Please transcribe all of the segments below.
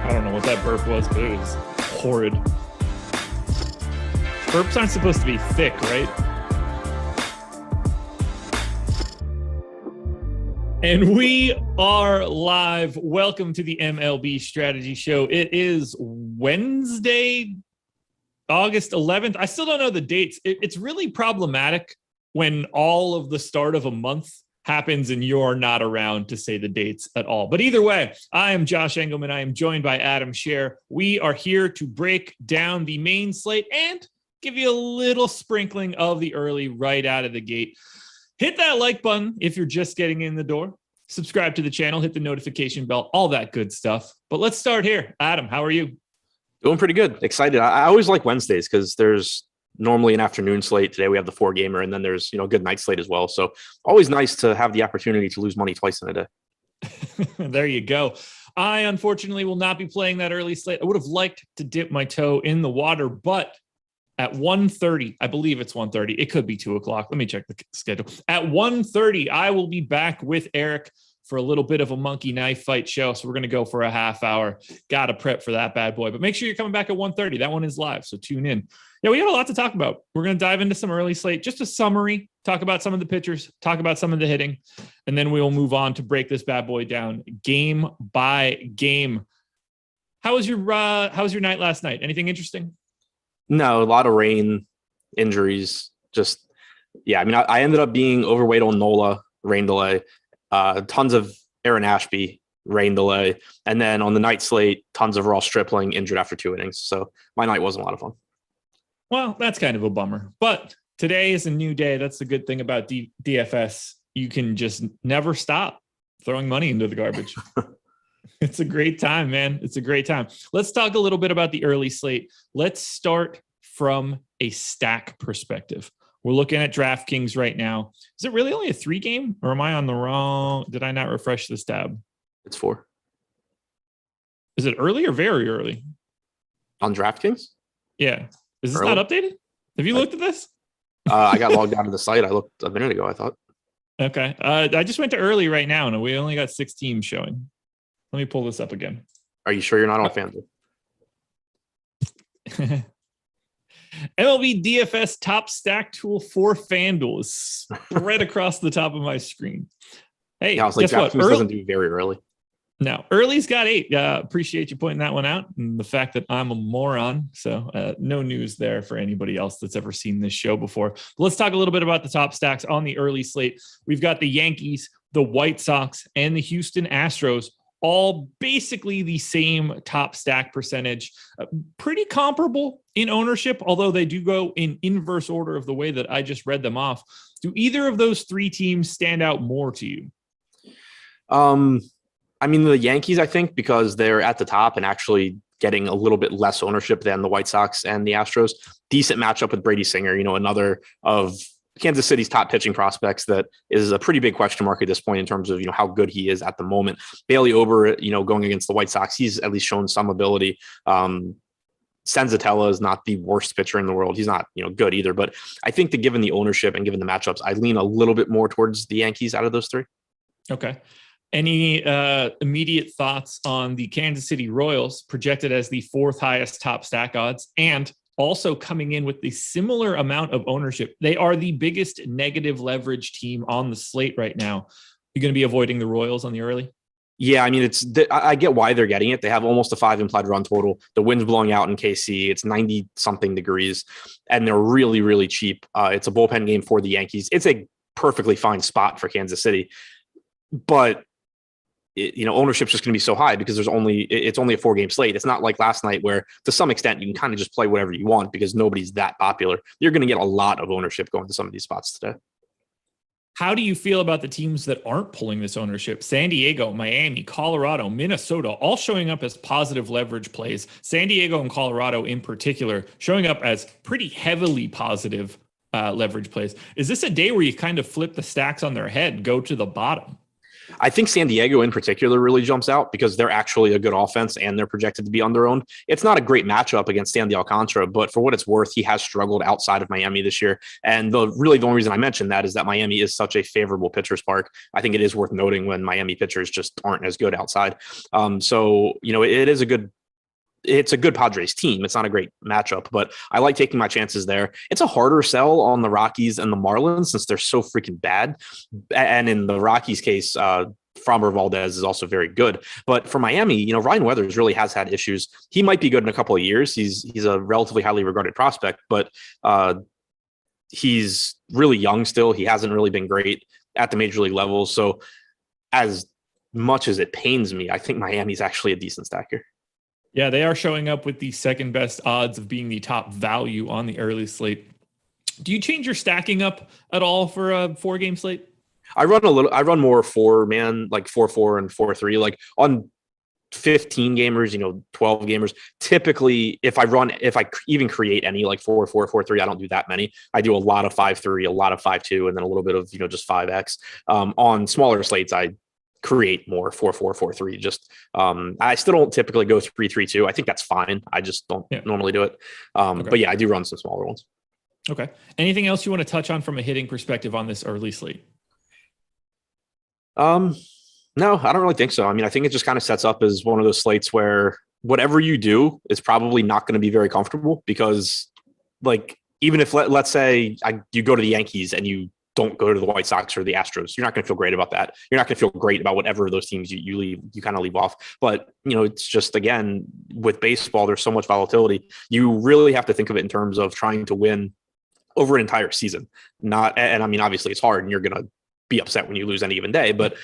I don't know what that burp was, but it was horrid. Burps aren't supposed to be thick, right? And we are live. Welcome to the MLB Strategy Show. It is Wednesday, August 11th. I still don't know the dates. It's really problematic when all of the start of a month happens and you're not around to say the dates at all. But either way, I am Josh Engleman. I am joined by Adam Scherer. We are here to break down the main slate and give you a little sprinkling of the early right out of the gate. Hit that like button if you're just getting in the door. Subscribe to the channel, hit the notification bell, all that good stuff. But let's start here. Adam, how are you? Doing pretty good. Excited. I always like Wednesdays because there's normally an afternoon slate. Today we have the 4-gamer, and then there's, a good night slate as well. So always nice to have the opportunity to lose money twice in a day. There you go. I unfortunately will not be playing that early slate. I would have liked to dip my toe in the water, but at 1:30, I believe it's 1:30. It could be 2 o'clock. Let me check the schedule. At 1:30, I will be back with Eric for a little bit of a monkey knife fight show. So we're going to go for a half hour. Got to prep for that bad boy. But make sure you're coming back at 1:30. That one is live, so tune in. Yeah, we got a lot to talk about. We're going to dive into some early slate, just a summary, talk about some of the pitchers, talk about some of the hitting, and then we will move on to break this bad boy down game by game. How was your night last night? Anything interesting? No, a lot of rain, injuries. I ended up being overweight on Nola, rain delay. Tons of Aaron Ashby, rain delay. And then on the night slate, tons of Ross Stripling injured after 2 innings. So my night wasn't a lot of fun. Well, that's kind of a bummer. But today is a new day. That's the good thing about DFS. You can just never stop throwing money into the garbage. It's a great time, man. It's a great time. Let's talk a little bit about the early slate. Let's start from a stack perspective. We're looking at DraftKings right now. Is it really only a 3-game, or am I on the wrong? Did I not refresh this tab? It's 4. Is it early or very early? On DraftKings? Yeah. Is this early? Not updated? Have you looked at this? I got logged out of the site. I looked a minute ago, I thought. Okay. I just went to early right now, and we only got 6 teams showing. Let me pull this up again. Are you sure you're not on FanDuel? MLB DFS top stack tool for FanDuel is right across the top of my screen. Hey, yeah, I was like, guess what? DraftKings doesn't do very early. No, early's got 8. Appreciate you pointing that one out, and the fact that I'm a moron. So no news there for anybody else that's ever seen this show before. But let's talk a little bit about the top stacks on the early slate. We've got the Yankees, the White Sox, and the Houston Astros, all basically the same top stack percentage, pretty comparable in ownership, although they do go in inverse order of the way that I just read them off. Do either of those 3 teams stand out more to you? The Yankees, I think, because they're at the top and actually getting a little bit less ownership than the White Sox and the Astros. Decent matchup with Brady Singer, another of Kansas City's top pitching prospects that is a pretty big question mark at this point in terms of, how good he is at the moment. Bailey Ober, going against the White Sox, he's at least shown some ability. Senzatella is not the worst pitcher in the world. He's not, good either. But I think that given the ownership and given the matchups, I lean a little bit more towards the Yankees out of those 3. Okay. Any immediate thoughts on the Kansas City Royals, projected as the 4th highest top stack odds, and also coming in with the similar amount of ownership? They are the biggest negative leverage team on the slate right now. You're going to be avoiding the Royals on the early? Yeah, I get why they're getting it. They have almost a 5 implied run total. The wind's blowing out in KC. It's 90-something degrees, and they're really, really cheap. It's a bullpen game for the Yankees. It's a perfectly fine spot for Kansas City. But ownership's just going to be so high because it's only a 4-game slate. It's not like last night where to some extent you can kind of just play whatever you want because nobody's that popular. You're going to get a lot of ownership going to some of these spots today. How do you feel about the teams that aren't pulling this ownership? San Diego, Miami, Colorado, Minnesota, all showing up as positive leverage plays. San Diego and Colorado in particular showing up as pretty heavily positive leverage plays. Is this a day where you kind of flip the stacks on their head, go to the bottom? I think San Diego in particular really jumps out because they're actually a good offense and they're projected to be under-owned. It's not a great matchup against Sandy Alcantara, but for what it's worth, he has struggled outside of Miami this year. And the only reason I mentioned that is that Miami is such a favorable pitcher's park. I think it is worth noting when Miami pitchers just aren't as good outside. It's a good Padres team. It's not a great matchup, but I like taking my chances there. It's a harder sell on the Rockies and the Marlins since they're so freaking bad. And in the Rockies case, Framber Valdez is also very good. But for Miami, Ryan Weathers really has had issues. He might be good in a couple of years. He's a relatively highly regarded prospect, but he's really young still. He hasn't really been great at the major league level. So as much as it pains me, I think Miami's actually a decent stacker. Yeah, they are showing up with the second best odds of being the top value on the early slate. Do you change your stacking up at all for a 4-game slate? I run more 4-man, like 4-4 and 4-3, like on 15 gamers, 12 gamers. Typically, if I even create any like 4-4, 4-3, I don't do that many. I do a lot of 5-3, a lot of 5-2, and then a little bit of, just 5X. On smaller slates, I create more 4-4, 4-3. Just I still don't typically go 3-3-2. I think that's fine. I just don't normally do it. Okay. But yeah, I do run some smaller ones. Okay. Anything else you want to touch on from a hitting perspective on this early slate? No, I don't really think so. I mean, I think it just kind of sets up as one of those slates where whatever you do is probably not going to be very comfortable because, like, even if let's say you go to the Yankees and you don't go to the White Sox or the Astros, you're not going to feel great about that. You're not going to feel great about whatever of those teams you kind of leave off. But, it's just, again, with baseball, there's so much volatility. You really have to think of it in terms of trying to win over an entire season. And I mean, obviously it's hard and you're going to be upset when you lose any given day, but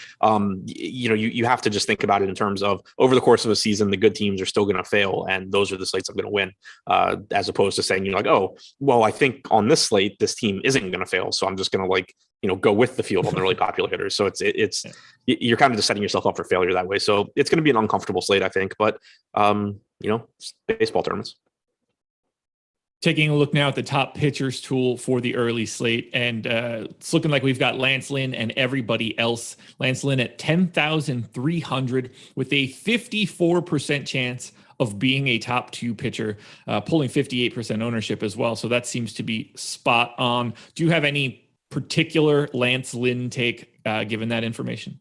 you have to just think about it in terms of over the course of a season, the good teams are still going to fail. And those are the slates I'm going to win, as opposed to saying, oh, well, I think on this slate, this team isn't going to fail. So I'm just going to go with the field on the really popular hitters. So you're kind of just setting yourself up for failure that way. So it's going to be an uncomfortable slate, I think, but baseball tournaments. Taking a look now at the top pitchers tool for the early slate, and it's looking like we've got Lance Lynn and everybody else. Lance Lynn at 10,300 with a 54% chance of being a top 2 pitcher, pulling 58% ownership as well. So that seems to be spot on. Do you have any particular Lance Lynn take given that information?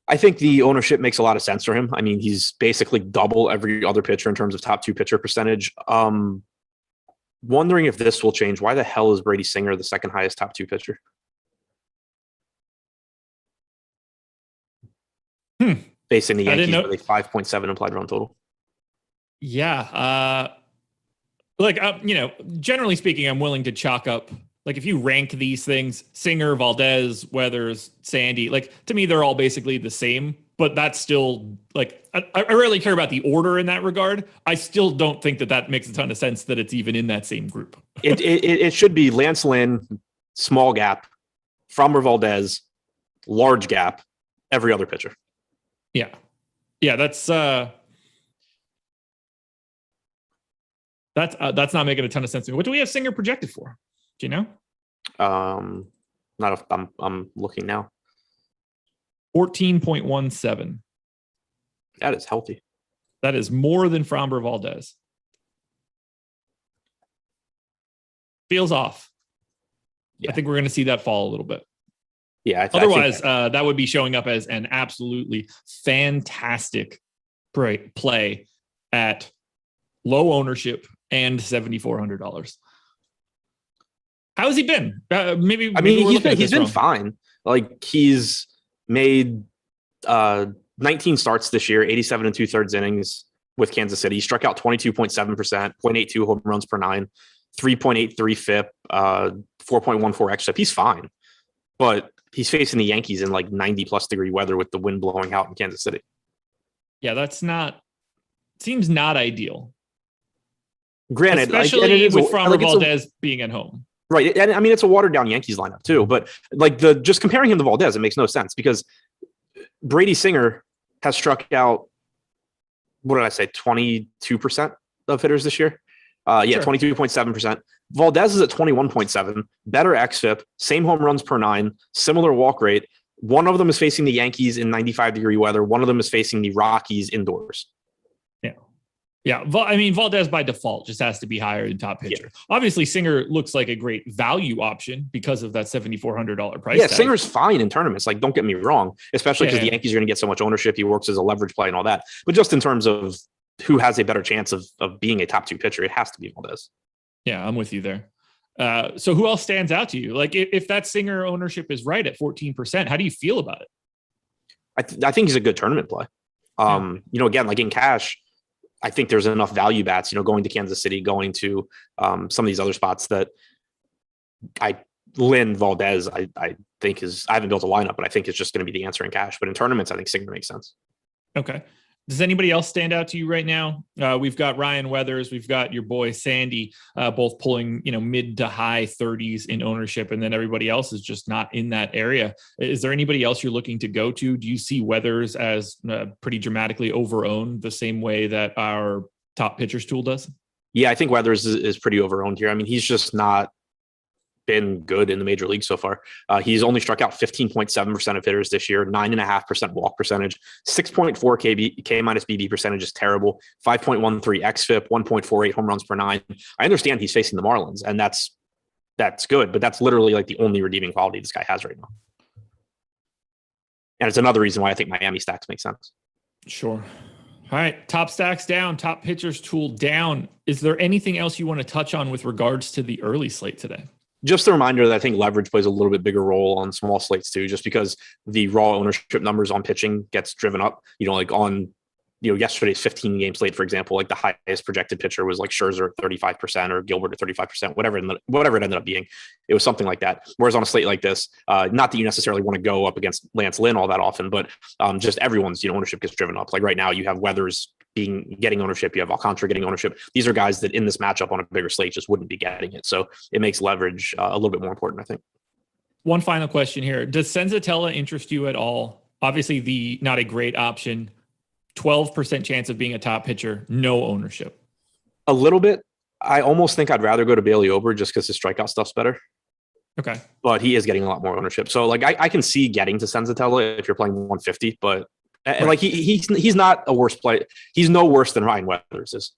I think the ownership makes a lot of sense for him. I mean, he's basically double every other pitcher in terms of top 2 pitcher percentage. Wondering if this will change. Why the hell is Brady Singer the second highest top 2 pitcher? Facing the Yankees with a 5.7 implied run total. Yeah. Generally speaking, I'm willing to chalk up, like, if you rank these things, Singer, Valdez, Weathers, Sandy, like, to me, they're all basically the same. But that's still, like, I really care about the order in that regard. I still don't think that makes a ton of sense that it's even in that same group. It should be Lance Lynn, small gap, Framber Valdez, large gap, every other pitcher. Yeah. That's not making a ton of sense to me. What do we have Singer projected for? Do you know? Not if I'm looking now. 14.17. That is healthy. That is more than Framber Valdez. Feels off. Yeah. I think we're going to see that fall a little bit. Yeah. Otherwise, that would be showing up as an absolutely fantastic play at low ownership and $7,400. How has he been? He's been fine. Like, he's made 19 starts this year, 87 and 2/3 innings with Kansas City. He struck out 22.7%, 0.82 home runs per 9, 3.83 FIP, 4.14 xFIP. He's fine. but he's facing the Yankees in like 90+ degree weather with the wind blowing out in Kansas City. Yeah, seems not ideal. Granted, especially with Framber Valdez being at home. Right. And I mean, it's a watered down Yankees lineup too, but like just comparing him to Valdez, it makes no sense because Brady Singer has struck out, what did I say, 22% of hitters this year? Sure. 22.7%. Valdez is at 21.7, better xFIP, same home runs per 9, similar walk rate. One of them is facing the Yankees in 95 degree weather. One of them is facing the Rockies indoors. Yeah. I mean, Valdez by default just has to be higher than top pitcher. Yeah. Obviously, Singer looks like a great value option because of that $7,400 price tag. Singer's fine in tournaments. Like, don't get me wrong, especially because the Yankees are going to get so much ownership. He works as a leverage play and all that. But just in terms of who has a better chance of being a top 2 pitcher, it has to be Valdez. Yeah, I'm with you there. So who else stands out to you? Like, if that Singer ownership is right at 14%, how do you feel about it? I think he's a good tournament play. Again, like in cash, I think there's enough value bats, going to Kansas City, going to some of these other spots that Lynn Valdez, I think I haven't built a lineup, but I think it's just going to be the answer in cash. But in tournaments, I think Singer makes sense. Okay. Does anybody else stand out to you right now? We've got Ryan Weathers. We've got your boy Sandy, both pulling, mid to high 30s in ownership. And then everybody else is just not in that area. Is there anybody else you're looking to go to? Do you see Weathers as pretty dramatically over-owned the same way that our top pitchers tool does? Yeah, I think Weathers is pretty over-owned here. I mean, he's just not been good in the major league so far. He's only struck out 15.7% of hitters this year, 9.5% walk percentage, 6.4 K minus BB percentage is terrible, 5.13 xFIP, 1.48 home runs per 9. I understand he's facing the Marlins, and that's good, but that's literally like the only redeeming quality this guy has right now. And it's another reason why I think Miami stacks make sense. Sure. All right. Top stacks down, top pitchers tool down. Is there anything else you want to touch on with regards to the early slate today? Just a reminder that I think leverage plays a little bit bigger role on small slates too, just because the raw ownership numbers on pitching gets driven up. Like on yesterday's 15-game slate, for example, like the highest projected pitcher was like Scherer at 35% or Gilbert at 35%, whatever it ended up being. It was something like that. Whereas on a slate like this, not that you necessarily want to go up against Lance Lynn all that often, but just everyone's ownership gets driven up. Like right now, you have Weathers getting ownership, you have Alcantara getting ownership. These are guys that in this matchup on a bigger slate just wouldn't be getting it. So it makes leverage a little bit more important, I think. One final question here: does Senzatella interest you at all? Obviously, not a great option. 12% chance of being a top pitcher, no ownership. A little bit. I almost think I'd rather go to Bailey Ober just because his strikeout stuff's better. Okay. But he is getting a lot more ownership. So like I can see getting to Senzatella if you're playing 150, but right. Like he's not a worse play. He's no worse than Ryan Weathers is.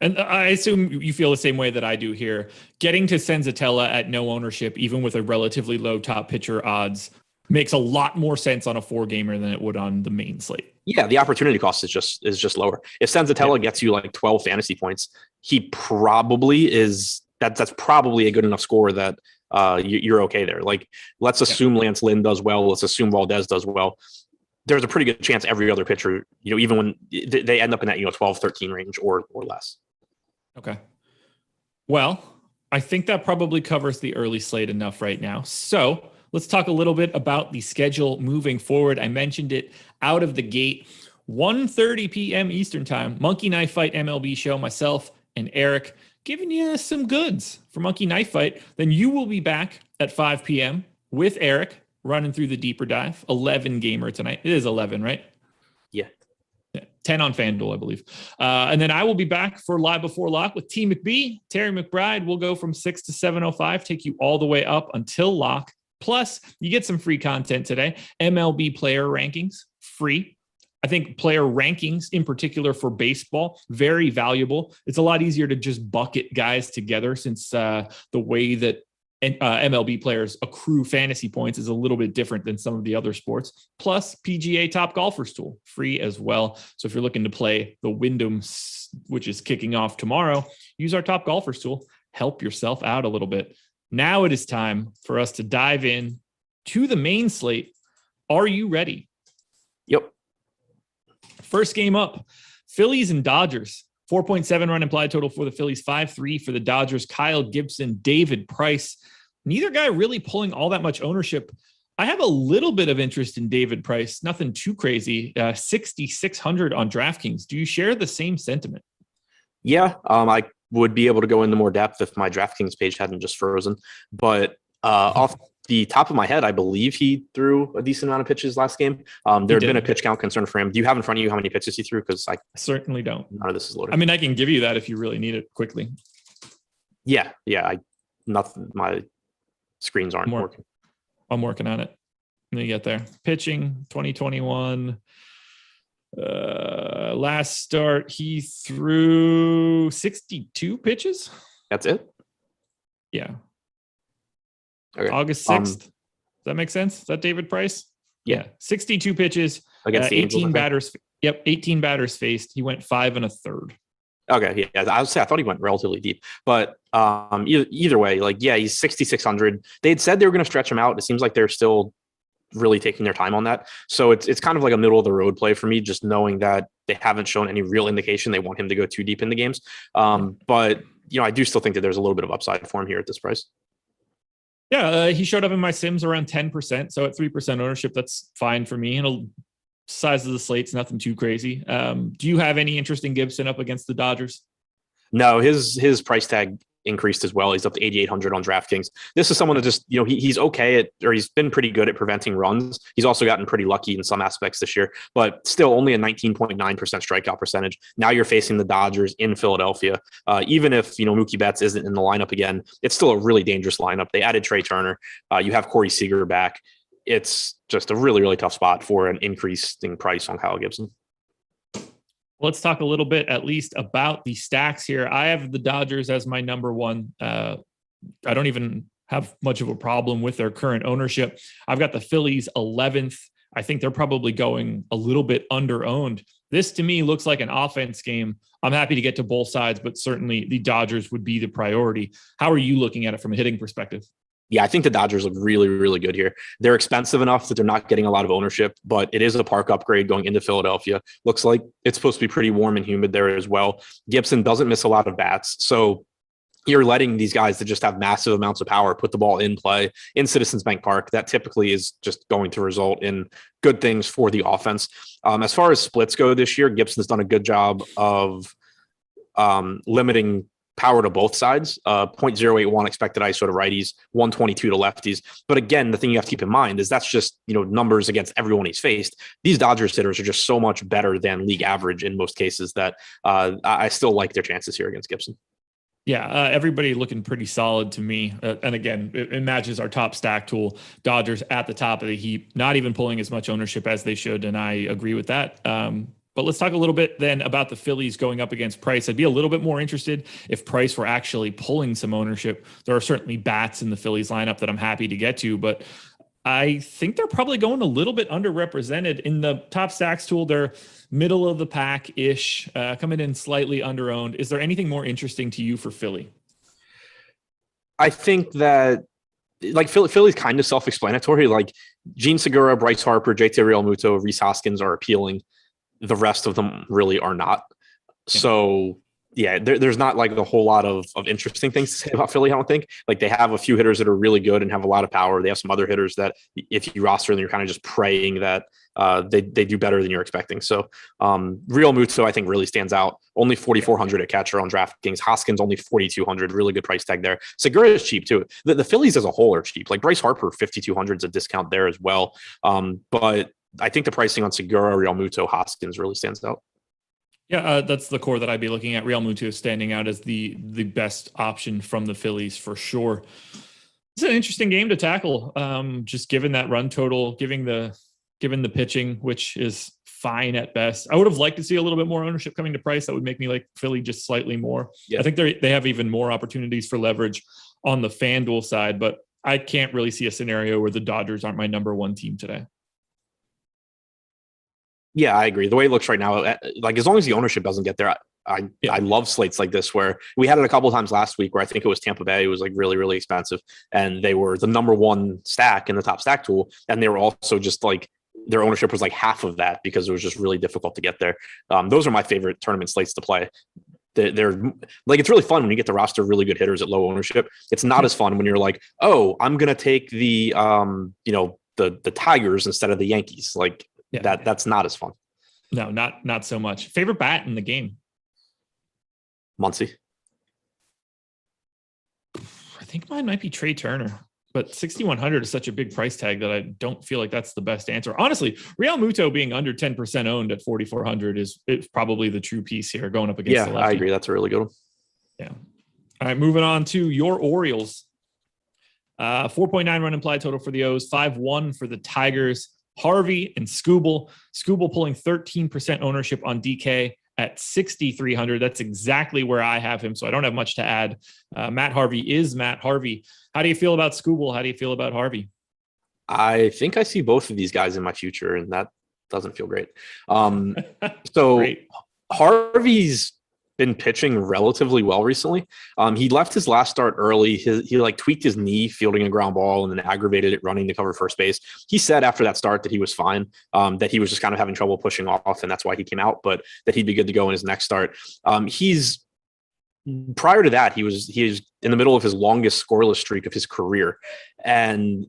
And I assume you feel the same way that I do here. Getting to Senzatella at no ownership, even with a relatively low top pitcher odds, makes a lot more sense on a 4-gamer than it would on the main slate. Yeah, the opportunity cost is just lower. If Senzatella gets you like 12 fantasy points, he probably is. That's probably a good enough score that you're okay there. Like, let's assume Lance Lynn does well. Let's assume Valdez does well. There's a pretty good chance every other pitcher, even when they end up in that 12, 13 range or less. Okay. Well, I think that probably covers the early slate enough right now. So let's talk a little bit about the schedule moving forward. I mentioned it out of the gate. 1:30 p.m. Eastern time, Monkey Knife Fight MLB show, myself and Eric giving you some goods for Monkey Knife Fight. Then you will be back at 5 p.m. with Eric running through the deeper dive. 11 gamer tonight. It is 11, right? Yeah. 10 on FanDuel, I believe. And then I will be back for Live Before Lock with T McBee. Terry McBride will go from 6 to 7:05, take you all the way up until lock. Plus, you get some free content today. MLB player rankings, free. I think player rankings in particular for baseball, very valuable. It's a lot easier to just bucket guys together since the way that MLB players accrue fantasy points is a little bit different than some of the other sports. Plus, PGA Top Golfers tool, free as well. So if you're looking to play the Wyndham, which is kicking off tomorrow, use our Top Golfers tool. Help yourself out a little bit. Now it is time for us to dive in to the main slate. Are you ready? Yep. First game up, Phillies and Dodgers. 4.7 run implied total for the Phillies, 5.3 for the Dodgers. Kyle Gibson, David Price. neither guy really pulling all that much ownership. I have a little bit of interest in David Price, nothing too crazy. 6,600 on DraftKings. Do you share the same sentiment? Yeah, I would be able to go into more depth if my DraftKings page hadn't just frozen. But off the top of my head, I believe he threw a decent amount of pitches last game. There had been a pitch count concern for him. Do you have in front of you how many pitches he threw? Because I certainly don't. None of this is loaded. I mean, I can give you that if you really need it quickly. Yeah. Nothing. My screens aren't working. I'm working on it. Let me get there. Pitching 2021. Last start, he threw 62 pitches. That's it? Yeah. Okay. August 6th. Does that make sense? Is that David Price? Yeah. 62 pitches. Against the 18 Angels, batters. Yep. 18 batters faced. He went 5 1/3. Okay. Yeah. I thought he went relatively deep, but either way, he's 6,600. They had said they were going to stretch him out. It seems like they're still really taking their time on that. So it's kind of like a middle of the road play for me, just knowing that they haven't shown any real indication they want him to go too deep in the games. But I do still think that there's a little bit of upside for him here at this price. Yeah, he showed up in my sims around 10%. So at 3% ownership, that's fine for me. And size of the slate's nothing too crazy. Do you have any interest in Gibson up against the Dodgers? No, his price tag increased as well. He's up to 8,800 on DraftKings. This is someone that just, he's okay he's been pretty good at preventing runs. He's also gotten pretty lucky in some aspects this year, but still only a 19.9% strikeout percentage. Now you're facing the Dodgers in Philadelphia. Even if, Mookie Betts isn't in the lineup again, it's still a really dangerous lineup. They added Trey Turner. You have Corey Seager back. It's just a really, really tough spot for an increasing price on Kyle Gibson. Let's talk a little bit, at least, about the stacks here. I have the Dodgers as my number one. I don't even have much of a problem with their current ownership. I've got the Phillies 11th. I think they're probably going a little bit under-owned. This, to me, looks like an offense game. I'm happy to get to both sides, but certainly the Dodgers would be the priority. How are you looking at it from a hitting perspective? Yeah, I think the Dodgers look really, really good here. They're expensive enough that they're not getting a lot of ownership, but it is a park upgrade going into Philadelphia. Looks like it's supposed to be pretty warm and humid there as well. Gibson doesn't miss a lot of bats. So you're letting these guys that just have massive amounts of power put the ball in play in Citizens Bank Park. That typically is just going to result in good things for the offense. As far as splits go this year, Gibson's done a good job of limiting power to both sides, 0.081 expected ISO to righties, 122 to lefties. But again, the thing you have to keep in mind is that's just, numbers against everyone he's faced. These Dodgers hitters are just so much better than league average in most cases that I still like their chances here against Gibson. Yeah, everybody looking pretty solid to me. And again, it matches our top stack tool. Dodgers at the top of the heap, not even pulling as much ownership as they should. And I agree with that. But let's talk a little bit then about the Phillies going up against Price. I'd be a little bit more interested if Price were actually pulling some ownership. There are certainly bats in the Phillies lineup that I'm happy to get to, but I think they're probably going a little bit underrepresented in the top stacks tool. They're middle of the pack ish, coming in slightly underowned. Is there anything more interesting to you for Philly? I think that Philly's kind of self-explanatory. Like Gene Segura, Bryce Harper, JT Realmuto, Rhys Hoskins are appealing. The rest of them really are not. So yeah, there's not like a whole lot of interesting things to say about Philly, I don't think. Like they have a few hitters that are really good and have a lot of power. They have some other hitters that if you roster them, you're kind of just praying that they do better than you're expecting. So Realmuto, I think, really stands out. Only 4,400 at catcher on DraftKings. Hoskins only 4,200. Really good price tag there. Segura is cheap too. The Phillies as a whole are cheap. Like Bryce Harper, 5,200 is a discount there as well. But I think the pricing on Segura, Realmuto, Hoskins really stands out. Yeah, that's the core that I'd be looking at. Realmuto is standing out as the best option from the Phillies for sure. It's an interesting game to tackle. Just given that run total, given the pitching, which is fine at best. I would have liked to see a little bit more ownership coming to Price. That would make me like Philly just slightly more. Yeah. I think they have even more opportunities for leverage on the FanDuel side, but I can't really see a scenario where the Dodgers aren't my number one team today. Yeah, I agree. The way it looks right now, like as long as the ownership doesn't get there, I love slates like this where we had it a couple of times last week where I think it was Tampa Bay. It was like really, really expensive. And they were the number one stack in the top stack tool. And they were also just like their ownership was like half of that because it was just really difficult to get there. Those are my favorite tournament slates to play. they're like, it's really fun when you get to roster really good hitters at low ownership. It's not as fun when you're like, oh, I'm gonna take the the Tigers instead of the Yankees. Like that's not as fun. No, not so much. Favorite bat in the game? Muncy. I think mine might be Trey Turner, but 6,100 is such a big price tag that I don't feel like that's the best answer. Honestly, Real Muto being under 10% owned at 4,400 is probably the true piece here going up against the lefty. I agree. That's a really good one. Yeah. All right, moving on to your Orioles. 4.9 run implied total for the O's, 5-1 for the Tigers. Harvey and Skubal. Skubal pulling 13% ownership on DK at 6,300. That's exactly where I have him, so I don't have much to add. Matt Harvey is Matt Harvey. How do you feel about Skubal? How do you feel about Harvey? I think I see both of these guys in my future, and that doesn't feel great. So great. Harvey's been pitching relatively well recently. He left his last start early. He like tweaked his knee fielding a ground ball and then aggravated it running to cover first base. He said after that start that he was fine, that he was just kind of having trouble pushing off, and that's why he came out, but that he'd be good to go in his next start. Prior to that, he was in the middle of his longest scoreless streak of his career, and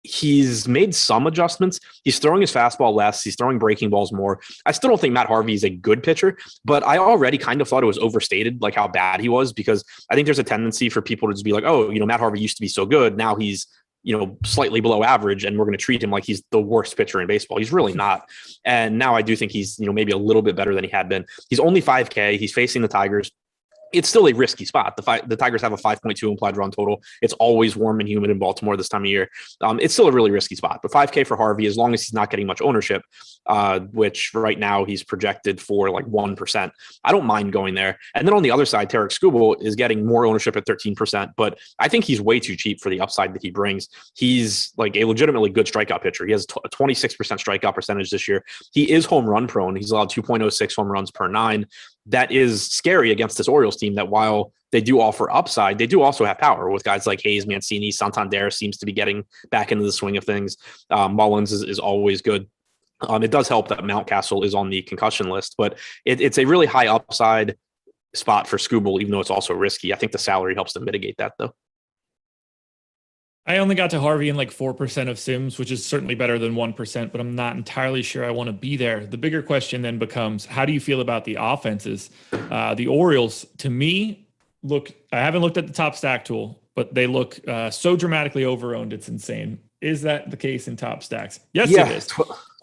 he's made some adjustments. He's throwing his fastball less. He's throwing breaking balls more. I still don't think Matt Harvey is a good pitcher, but I already kind of thought it was overstated, like how bad he was, because I think there's a tendency for people to just be like, oh, Matt Harvey used to be so good. Now he's, slightly below average, and we're going to treat him like he's the worst pitcher in baseball. He's really not. And now I do think he's, maybe a little bit better than he had been. He's only 5K. He's facing the Tigers. It's still a risky spot. The Tigers have a 5.2 implied run total. It's always warm and humid in Baltimore this time of year. It's still a really risky spot, but 5K for Harvey, as long as he's not getting much ownership, which right now he's projected for like 1%. I don't mind going there. And then on the other side, Tarik Skubal is getting more ownership at 13%, but I think he's way too cheap for the upside that he brings. He's like a legitimately good strikeout pitcher. He has a 26% strikeout percentage this year. He is home run prone. He's allowed 2.06 home runs per 9. That is scary against this Orioles team that while they do offer upside, they do also have power with guys like Hayes, Mancini. Santander seems to be getting back into the swing of things. Mullins is always good. It does help that Mountcastle is on the concussion list, but it's a really high upside spot for Skubal, even though it's also risky. I think the salary helps to mitigate that, though. I only got to Harvey in like 4% of sims, which is certainly better than 1%, but I'm not entirely sure I want to be there. The bigger question then becomes, how do you feel about the offenses? The Orioles, to me, I haven't looked at the top stack tool, but they look so dramatically overowned. It's insane. Is that the case in top stacks? Yes, it is.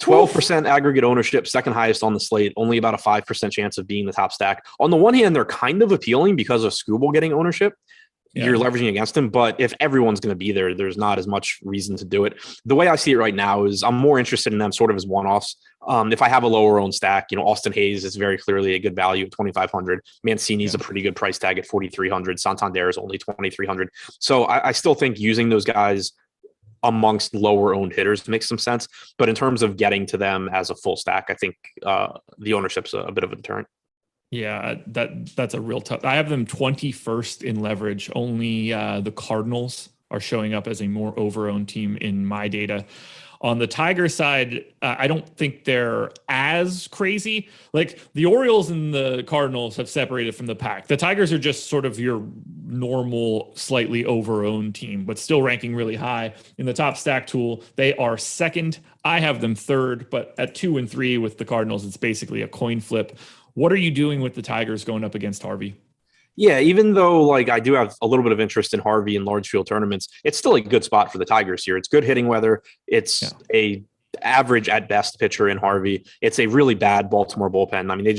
12% aggregate ownership, second highest on the slate, only about a 5% chance of being the top stack. On the one hand, they're kind of appealing because of Skubal getting ownership. Yeah. You're leveraging against him, but if everyone's going to be there, there's not as much reason to do it. The way I see it right now is I'm more interested in them sort of as one-offs. If I have a lower owned stack, Austin Hayes is very clearly a good value at 2,500. Mancini's a pretty good price tag at 4,300. Santander is only 2,300. So I still think using those guys amongst lower owned hitters makes some sense. But in terms of getting to them as a full stack, I think the ownership's a bit of a deterrent. Yeah, that's a real tough. I have them 21st in leverage. Only the Cardinals are showing up as a more overowned team in my data. On the Tiger side, I don't think they're as crazy. Like the Orioles and the Cardinals have separated from the pack. The Tigers are just sort of your normal, slightly overowned team, but still ranking really high. In the top stack tool, they are second. I have them third, but at 2 and 3 with the Cardinals, it's basically a coin flip. What are you doing with the Tigers going up against Harvey? Yeah, even though like I do have a little bit of interest in Harvey in large field tournaments, it's still a good spot for the Tigers here. It's good hitting weather. It's a average at best pitcher in Harvey. It's a really bad Baltimore bullpen. I mean,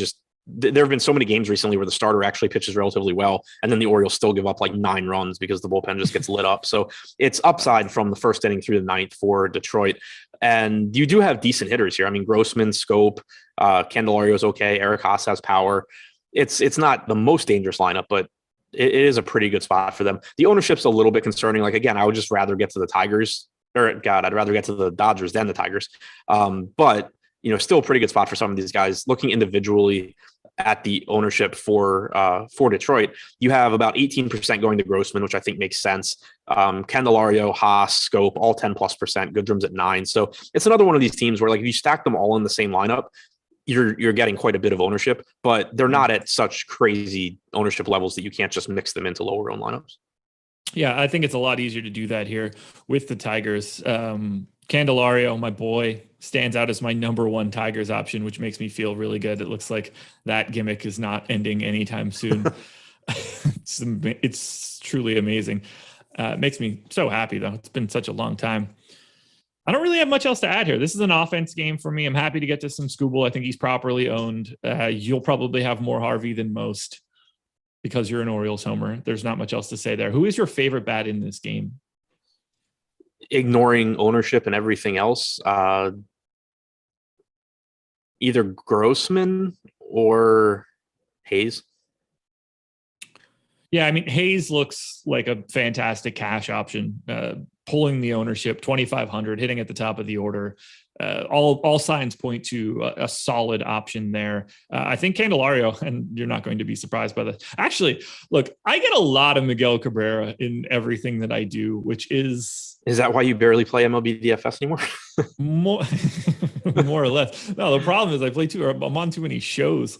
there have been so many games recently where the starter actually pitches relatively well, and then the Orioles still give up like 9 runs because the bullpen just gets lit up. So it's upside from the first inning through the 9th for Detroit. And you do have decent hitters here. I mean, Grossman, Scope, Candelario is okay. Eric Haas has power. It's not the most dangerous lineup, but it is a pretty good spot for them. The ownership's a little bit concerning. Like, again, I would just rather get to the Tigers I'd rather get to the Dodgers than the Tigers. But, still a pretty good spot for some of these guys. Looking individually at the ownership for Detroit, you have about 18% going to Grossman, which I think makes sense. Candelario, Haas, Scope, all 10+%. Goodrum's at 9. So it's another one of these teams where like if you stack them all in the same lineup, you're getting quite a bit of ownership, but they're not at such crazy ownership levels that you can't just mix them into lower owned lineups. Yeah, I think it's a lot easier to do that here with the Tigers. Candelario, my boy, stands out as my number one Tigers option, which makes me feel really good. It looks like that gimmick is not ending anytime soon. It's truly amazing. It makes me so happy, though. It's been such a long time. I don't really have much else to add here. This is an offense game for me. I'm happy to get to some Skubal. I think he's properly owned. You'll probably have more Harvey than most because you're an Orioles homer. There's not much else to say there. Who is your favorite bat in this game? Ignoring ownership and everything else, either Grossman or Hayes. Yeah, I mean, Hayes looks like a fantastic cash option. Pulling the ownership, 2,500, hitting at the top of the order. All signs point to a solid option there. I think Candelario, and you're not going to be surprised by this. Actually, look, I get a lot of Miguel Cabrera in everything that I do, which is... Is that why you barely play MLB DFS anymore? more or less. No, the problem is I'm on too many shows.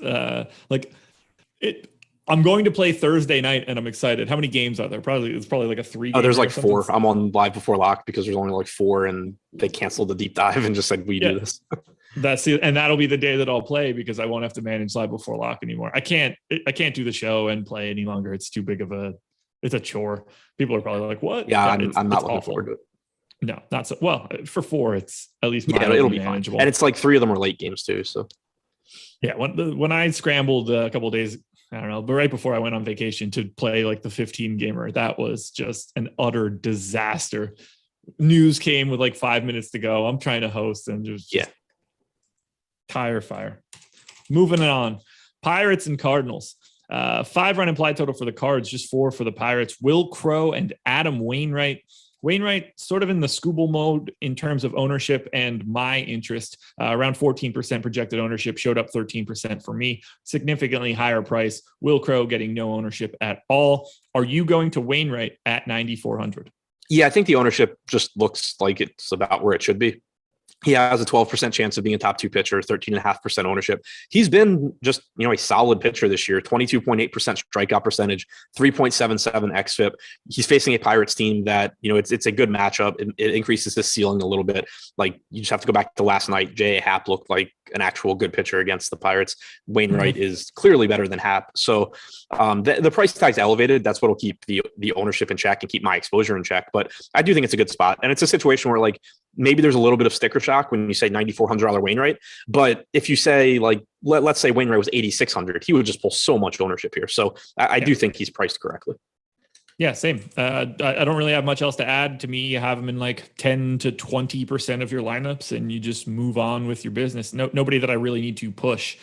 I'm going to play Thursday night and I'm excited. How many games are there? It's probably like a 3. Oh, there's like 4. I'm on live before lock because there's only like 4 and they canceled the deep dive and just said, do this. And that'll be the day that I'll play because I won't have to manage live before lock anymore. I can't do the show and play any longer. It's too big of it's a chore. People are probably like, what? Yeah, I'm not looking forward to it. No, not so well. For 4, it's at least it'll be manageable. Fine. And it's like 3 of them are late games too. So yeah, when I scrambled a couple of days, I don't know, but right before I went on vacation to play like the 15 gamer, that was just an utter disaster. News came with like 5 minutes to go. I'm trying to host and just tire fire. Moving on, Pirates and Cardinals. 5-run implied total for the Cards, just 4 for the Pirates. Will Crowe and Adam Wainwright. Wainwright sort of in the Skubal mode in terms of ownership and my interest. Around 14% projected ownership, showed up 13% for me. Significantly higher price. Will Crowe getting no ownership at all. Are you going to Wainwright at 9,400? Yeah, I think the ownership just looks like it's about where it should be. He has a 12% chance of being a top 2 pitcher, 13.5% ownership. He's been just, a solid pitcher this year, 22.8% strikeout percentage, 3.77 xFIP. He's facing a Pirates team that, it's a good matchup. It increases his ceiling a little bit. Like, you just have to go back to last night. J.A. Happ looked like an actual good pitcher against the Pirates. Wainwright is clearly better than Happ. So the price tag's elevated. That's what'll keep the ownership in check and keep my exposure in check. But I do think it's a good spot. And it's a situation where like, maybe there's a little bit of sticker shock when you say $9,400 Wainwright. But if you say like, let's say Wainwright was 8,600, he would just pull so much ownership here. So I do think he's priced correctly. Yeah, same. I don't really have much else to add. To me, you have him in like 10 to 20% of your lineups and you just move on with your business. Nobody that I really need to push.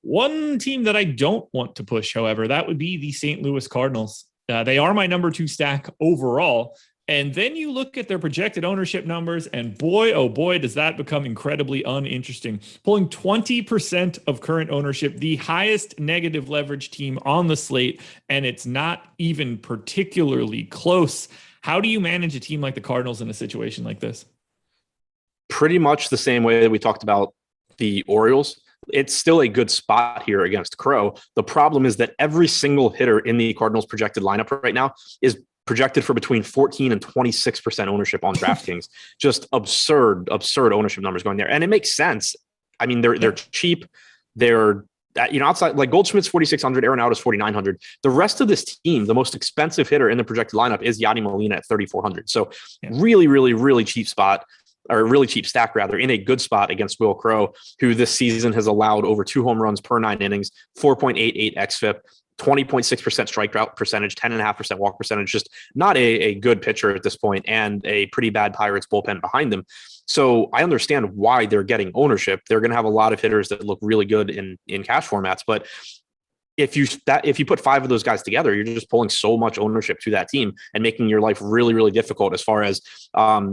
One team that I don't want to push, however, that would be the St. Louis Cardinals. They are my number 2 stack overall. And then you look at their projected ownership numbers, and boy, oh boy, does that become incredibly uninteresting. Pulling 20% of current ownership, the highest negative leverage team on the slate, and it's not even particularly close. How do you manage a team like the Cardinals in a situation like this? Pretty much the same way that we talked about the Orioles. It's still a good spot here against Crowe. The problem is that every single hitter in the Cardinals projected lineup right now is projected for between 14 and 26% ownership on DraftKings. Just absurd ownership numbers going there. And it makes sense. I mean, they're cheap. They're, outside, like Goldschmidt's 4,600, Arenado's 4,900. The rest of this team, the most expensive hitter in the projected lineup is Yadi Molina at 3,400. So really, really, really cheap spot, or really cheap stack rather, in a good spot against Will Crowe, who this season has allowed over 2 home runs per 9 innings, 4.88 xFIP, 20.6% strikeout percentage, 10.5% walk percentage, just not a good pitcher at this point, and a pretty bad Pirates bullpen behind them. So I understand why they're getting ownership. They're going to have a lot of hitters that look really good in cash formats, but if you put 5 of those guys together, you're just pulling so much ownership to that team and making your life really, really difficult as far as, of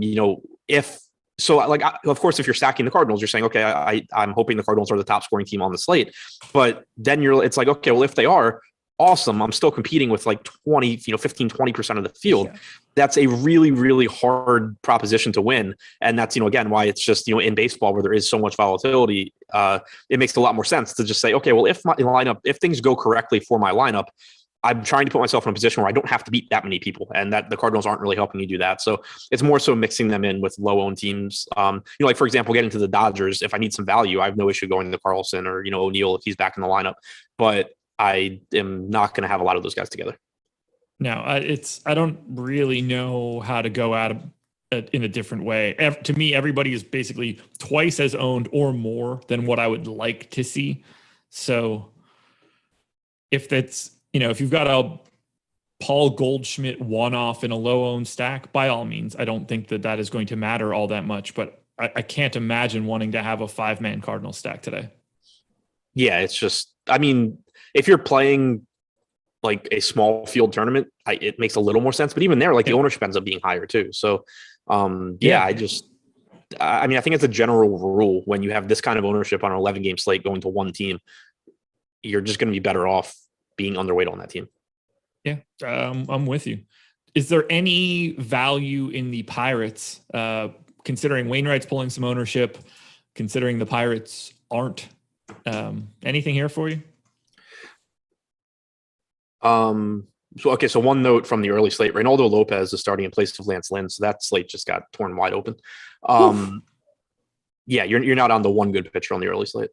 course, if you're stacking the Cardinals, you're saying, okay, I'm hoping the Cardinals are the top scoring team on the slate, but then it's like, okay, well, if they are, awesome. I'm still competing with like 20, 15, 20% of the field. Yeah. That's a really, really hard proposition to win. And that's, again, why it's just, in baseball where there is so much volatility, it makes a lot more sense to just say, okay, well, if things go correctly for my lineup, I'm trying to put myself in a position where I don't have to beat that many people, and that the Cardinals aren't really helping me do that. So it's more so mixing them in with low-owned teams. Like, for example, getting to the Dodgers, if I need some value, I have no issue going to Carlson or, O'Neill if he's back in the lineup. But I am not going to have a lot of those guys together. No, I don't really know how to go at it in a different way. To me, everybody is basically twice as owned or more than what I would like to see. So if that's, if you've got a Paul Goldschmidt one-off in a low-owned stack, by all means, I don't think that is going to matter all that much, but I can't imagine wanting to have a 5-man Cardinal stack today. Yeah, it's just, if you're playing like a small field tournament, it makes a little more sense, but even there, the ownership ends up being higher too. So I think it's a general rule when you have this kind of ownership on an 11-game slate going to one team, you're just going to be better off being underweight on that team. Yeah, I'm with you. Is there any value in the Pirates, considering Wainwright's pulling some ownership, considering the Pirates aren't? Anything here for you? So one note from the early slate: Reynaldo Lopez is starting in place of Lance Lynn, so that slate just got torn wide open. Yeah, you're not on the one good pitcher on the early slate.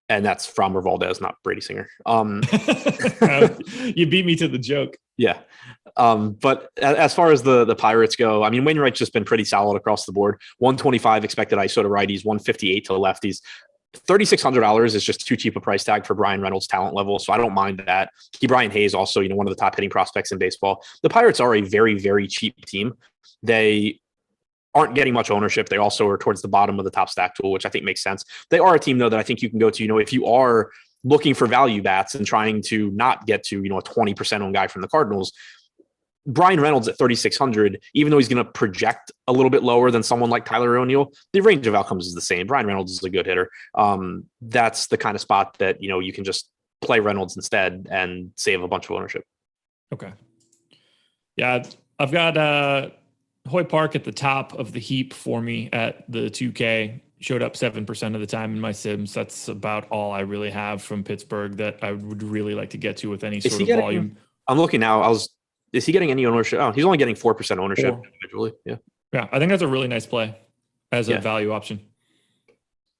And that's Framber Valdez, not Brady Singer. You beat me to the joke. Yeah. But as far as the Pirates go, Wainwright's just been pretty solid across the board. 125 expected ISO to righties, 158 to lefties. $3,600 is just too cheap a price tag for Brian Reynolds' talent level, so I don't mind that. Brian Hayes also, one of the top hitting prospects in baseball. The Pirates are a very, very cheap team. They aren't getting much ownership. They also are towards the bottom of the top stack tool, which I think makes sense. They are a team, though, that I think you can go to, if you are looking for value bats and trying to not get to, a 20% owned guy from the Cardinals. Brian Reynolds at 3,600, even though he's going to project a little bit lower than someone like Tyler O'Neill, the range of outcomes is the same. Brian Reynolds is a good hitter. That's the kind of spot that, you can just play Reynolds instead and save a bunch of ownership. Okay. Yeah, I've got Hoy Park at the top of the heap for me at the 2K. Showed up 7% of the time in my sims. That's about all I really have from Pittsburgh that I would really like to get to with any sort of volume. I'm looking now. Is he getting any ownership? Oh, he's only getting 4% ownership individually. Yeah. Yeah. I think that's a really nice play as a value option.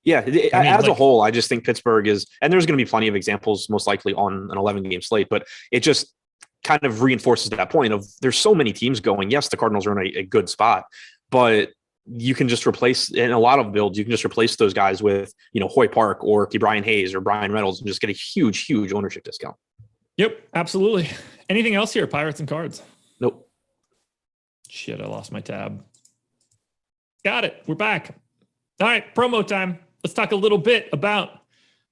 Yeah. As a whole, I just think Pittsburgh is, and there's going to be plenty of examples most likely on an 11-game slate, but it just kind of reinforces that point of there's so many teams going. Yes, the Cardinals are in a good spot, but you can just replace, in a lot of builds, you can just replace those guys with, Hoy Park or Brian Hayes or Brian Reynolds and just get a huge, huge ownership discount. Yep, absolutely. Anything else here? Pirates and cards? Nope. Shit, I lost my tab. Got it. We're back. All right, promo time. Let's talk a little bit about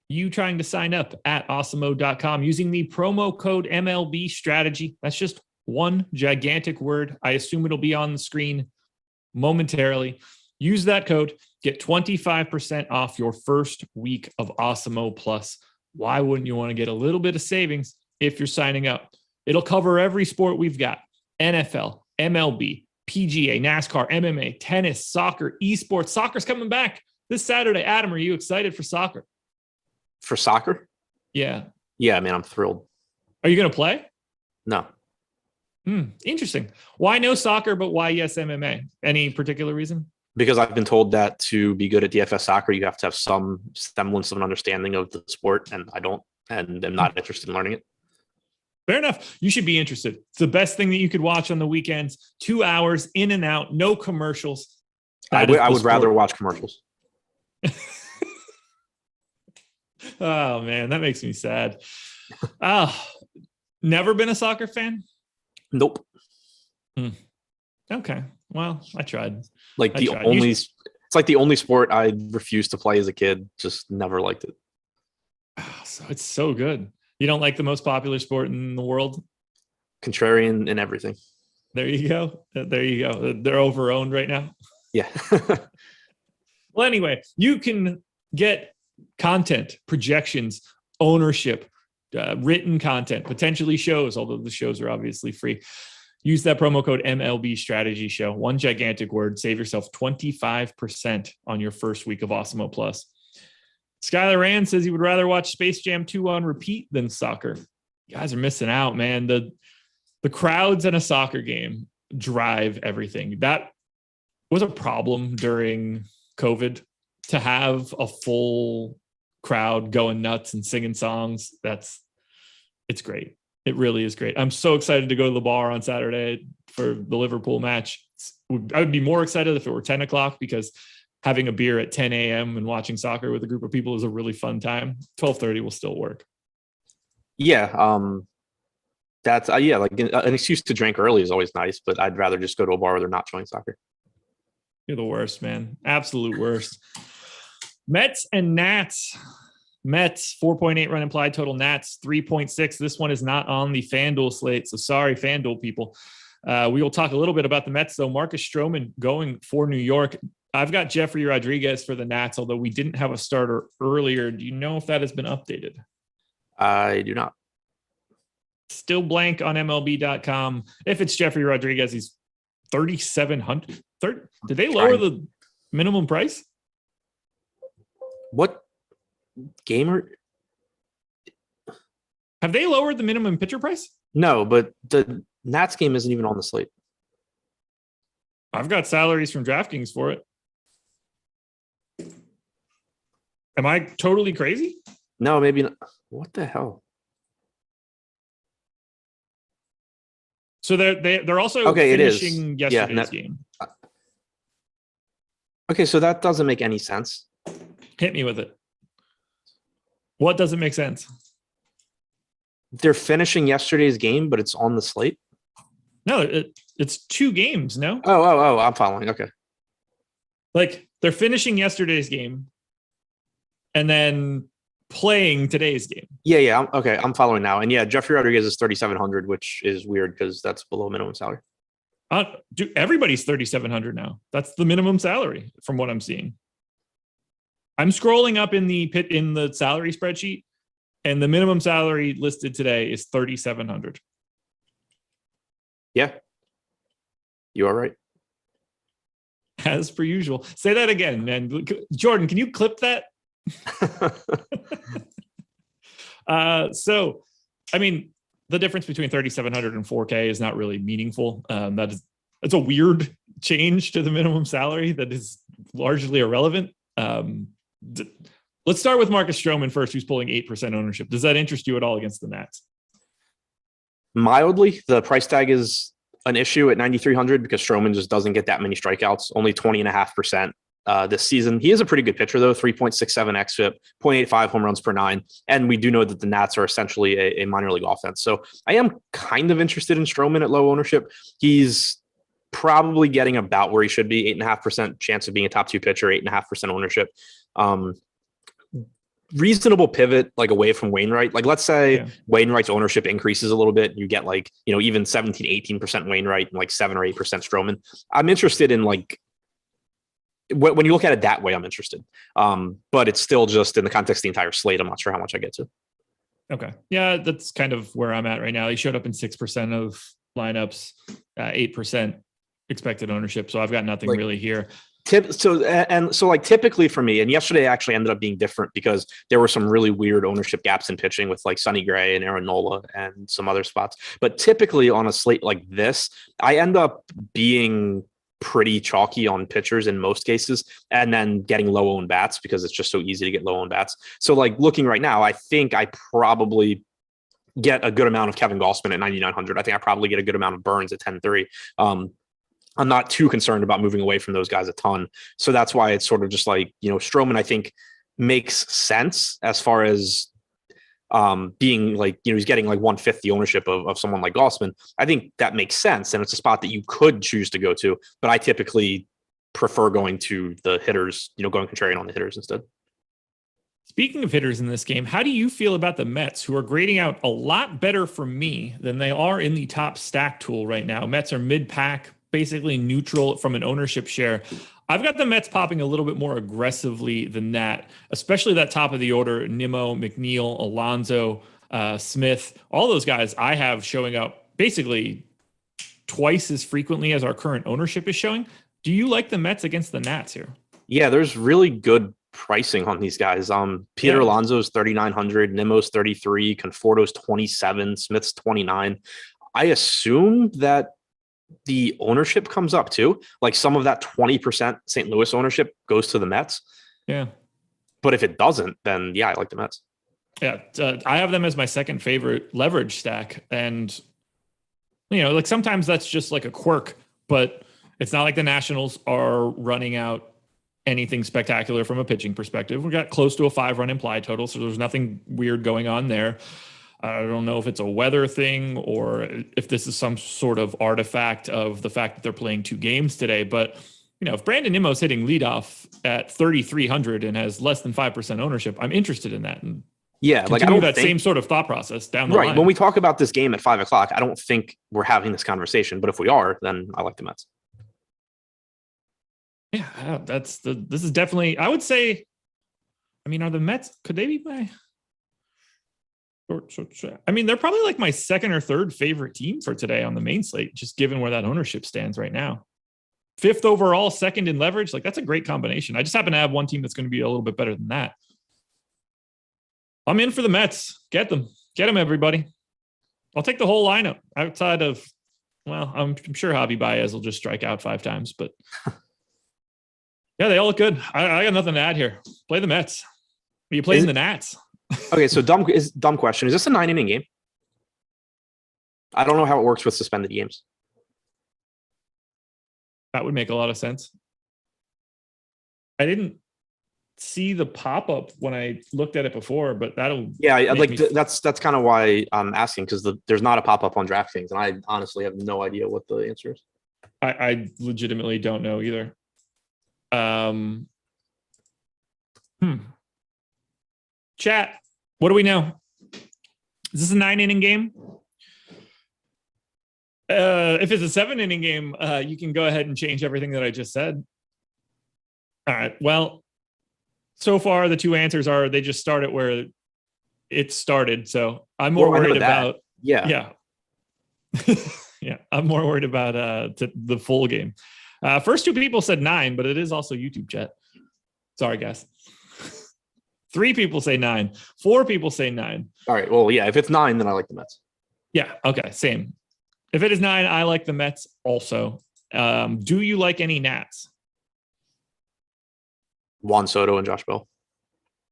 you trying to sign up at Awesemo.com using the promo code MLB Strategy. That's just one gigantic word. I assume it'll be on the screen momentarily. Use that code. Get 25% off your first week of Awesemo Plus. Why wouldn't you want to get a little bit of savings if you're signing up? It'll cover every sport we've got: NFL, MLB, PGA, NASCAR, MMA, tennis, soccer, esports. Soccer's coming back this Saturday. Adam, are you excited for soccer? For soccer? Yeah. Yeah, man, I'm thrilled. Are you going to play? No. Interesting. Why no soccer, but why yes MMA? Any particular reason? Because I've been told that to be good at DFS soccer, you have to have some semblance of an understanding of the sport, and I don't, and I'm not interested in learning it. Fair enough. You should be interested. It's the best thing that you could watch on the weekends. 2 hours in and out, no commercials. I would rather watch commercials. Oh, man, that makes me sad. Never been a soccer fan? Nope. Okay. Well, I tried. It's like the only sport I refused to play as a kid. Just never liked it. So it's so good. You don't like the most popular sport in the world? Contrarian in everything. There you go. There you go. They're over-owned right now. Yeah. Well, anyway, you can get content, projections, ownership, written content, potentially shows, although the shows are obviously free. Use that promo code MLB Strategy Show. One gigantic word. Save yourself 25% on your first week of Awesemo Plus. Skylar Rand says he would rather watch Space Jam 2 on repeat than soccer. You guys are missing out, man. The crowds in a soccer game drive everything. That was a problem during COVID, to have a full crowd going nuts and singing songs. It's great. It really is great. I'm so excited to go to the bar on Saturday for the Liverpool match. I would be more excited if it were 10 o'clock, because having a beer at 10 a.m. and watching soccer with a group of people is a really fun time. 12:30 will still work. Yeah. That's like an excuse to drink early is always nice, but I'd rather just go to a bar where they're not showing soccer. You're the worst, man. Absolute worst. Mets and Nats. Mets 4.8 run implied total. Nats 3.6. This one is not on the FanDuel slate, so sorry, FanDuel people. We will talk a little bit about the Mets, though. Marcus Stroman going for New York. I've got Jeffrey Rodriguez for the Nats, although we didn't have a starter earlier. Do you know if that has been updated? I do not. Still blank on MLB.com. If it's Jeffrey Rodriguez, he's 3,700. Did they lower the minimum price? What gamer? Have they lowered the minimum pitcher price? No, but the Nats game isn't even on the slate. I've got salaries from DraftKings for it. Am I totally crazy? No, maybe not. What the hell? So they're also okay, finishing yesterday's game. Okay, so that doesn't make any sense. Hit me with it. What doesn't make sense? They're finishing yesterday's game, but it's on the slate. No, it's 2 games. No. Oh, I'm following. Okay. Like, they're finishing yesterday's game and then playing today's game. Yeah. Okay, I'm following now. And yeah, Jeffrey Rodriguez is 3,700, which is weird because that's below minimum salary. Everybody's 3,700 now. That's the minimum salary from what I'm seeing. I'm scrolling up in the salary spreadsheet, and the minimum salary listed today is 3,700. Yeah, you are right. As per usual. Say that again, man. Jordan, can you clip that? So, I mean, the difference between 3,700 and 4K is not really meaningful. That's a weird change to the minimum salary that is largely irrelevant. Let's start with Marcus Stroman first, who's pulling 8% ownership. Does that interest you at all against the Nats? Mildly. The price tag is an issue at 9,300 because Stroman just doesn't get that many strikeouts, only 20.5% this season. He is a pretty good pitcher, though, 3.67 xFIP, 0.85 home runs per 9. And we do know that the Nats are essentially a minor league offense. So I am kind of interested in Stroman at low ownership. He's probably getting about where he should be, 8.5% chance of being a top 2 pitcher, 8.5% ownership. Reasonable pivot, like away from Wainwright. Like, let's say Wainwright's ownership increases a little bit. You get like, even 17, 18% Wainwright and like 7 or 8% Stroman. I'm interested in, like, when you look at it that way, I'm interested. But it's still just in the context of the entire slate. I'm not sure how much I get to. Okay. Yeah, that's kind of where I'm at right now. He showed up in 6% of lineups, 8% expected ownership. So I've got nothing really here. So typically for me, and yesterday actually ended up being different because there were some really weird ownership gaps in pitching with like Sonny Gray and Aaron Nola and some other spots. But typically on a slate like this, I end up being pretty chalky on pitchers in most cases, and then getting low owned bats because it's just so easy to get low owned bats. So like looking right now, I think I probably get a good amount of Kevin Gausman at 9,900. I think I probably get a good amount of Burns at 10.3. I'm not too concerned about moving away from those guys a ton. So that's why it's sort of just like, Stroman, I think, makes sense as far as being like, he's getting like 1/5 the ownership of someone like Gausman. I think that makes sense. And it's a spot that you could choose to go to, but I typically prefer going to the hitters, going contrarian on the hitters instead. Speaking of hitters in this game, how do you feel about the Mets, who are grading out a lot better for me than they are in the top stack tool right now? Mets are mid-pack, basically neutral from an ownership share. I've got the Mets popping a little bit more aggressively than that, especially that top of the order, Nimmo, McNeil, Alonso. Smith, all those guys I have showing up basically twice as frequently as our current ownership is showing. Do you like the Mets against the Nats here? Yeah, there's really good pricing on these guys. Peter Alonso's 3,900, Nimmo's 33, Conforto's 27, Smith's 29. I assume that the ownership comes up too. Like some of that 20% St. Louis ownership goes to the Mets. Yeah. But if it doesn't, then yeah, I like the Mets. Yeah. I have them as my second favorite leverage stack. And, like sometimes that's just like a quirk, but it's not like the Nationals are running out anything spectacular from a pitching perspective. We got close to a 5-run implied total, so there's nothing weird going on there. I don't know if it's a weather thing or if this is some sort of artifact of the fact that they're playing 2 games today. But, if Brandon Nimmo's hitting leadoff at 3,300 and has less than 5% ownership, I'm interested in that. And yeah, like I don't that same sort of thought process down the line. Right. When we talk about this game at 5:00, I don't think we're having this conversation. But if we are, then I like the Mets. Yeah, this is definitely, I would say, are the Mets, could they be my they're probably like my second or third favorite team for today on the main slate, just given where that ownership stands right now. 5th overall, second in leverage. Like that's a great combination. I just happen to have one team that's going to be a little bit better than that. I'm in for the Mets. Get them, everybody. I'll take the whole lineup outside of, I'm sure Javi Baez will just strike out 5 times, but yeah, they all look good. I got nothing to add here. Play the Mets. Are you playing the Nats? Okay, so dumb question. Is this a 9-inning game? I don't know how it works with suspended games. That would make a lot of sense. I didn't see the pop-up when I looked at it before, but that'll... Yeah, that's kind of why I'm asking, because there's not a pop-up on DraftKings, and I honestly have no idea what the answer is. I legitimately don't know either. Chat, what do we know? Is this a 9-inning game? If it's a 7-inning game, you can go ahead and change everything that I just said. All right. Well, so far the 2 answers are they just start it where it started. So I'm more worried about yeah. Yeah, I'm more worried about the full game. First 2 people said 9, but it is also YouTube chat. Sorry, guys. 3 people say 9. 4 people say 9. All right. Well, yeah, if it's 9, then I like the Mets. Yeah. Okay. Same. If it is 9, I like the Mets also. Do you like any Nats? Juan Soto and Josh Bell.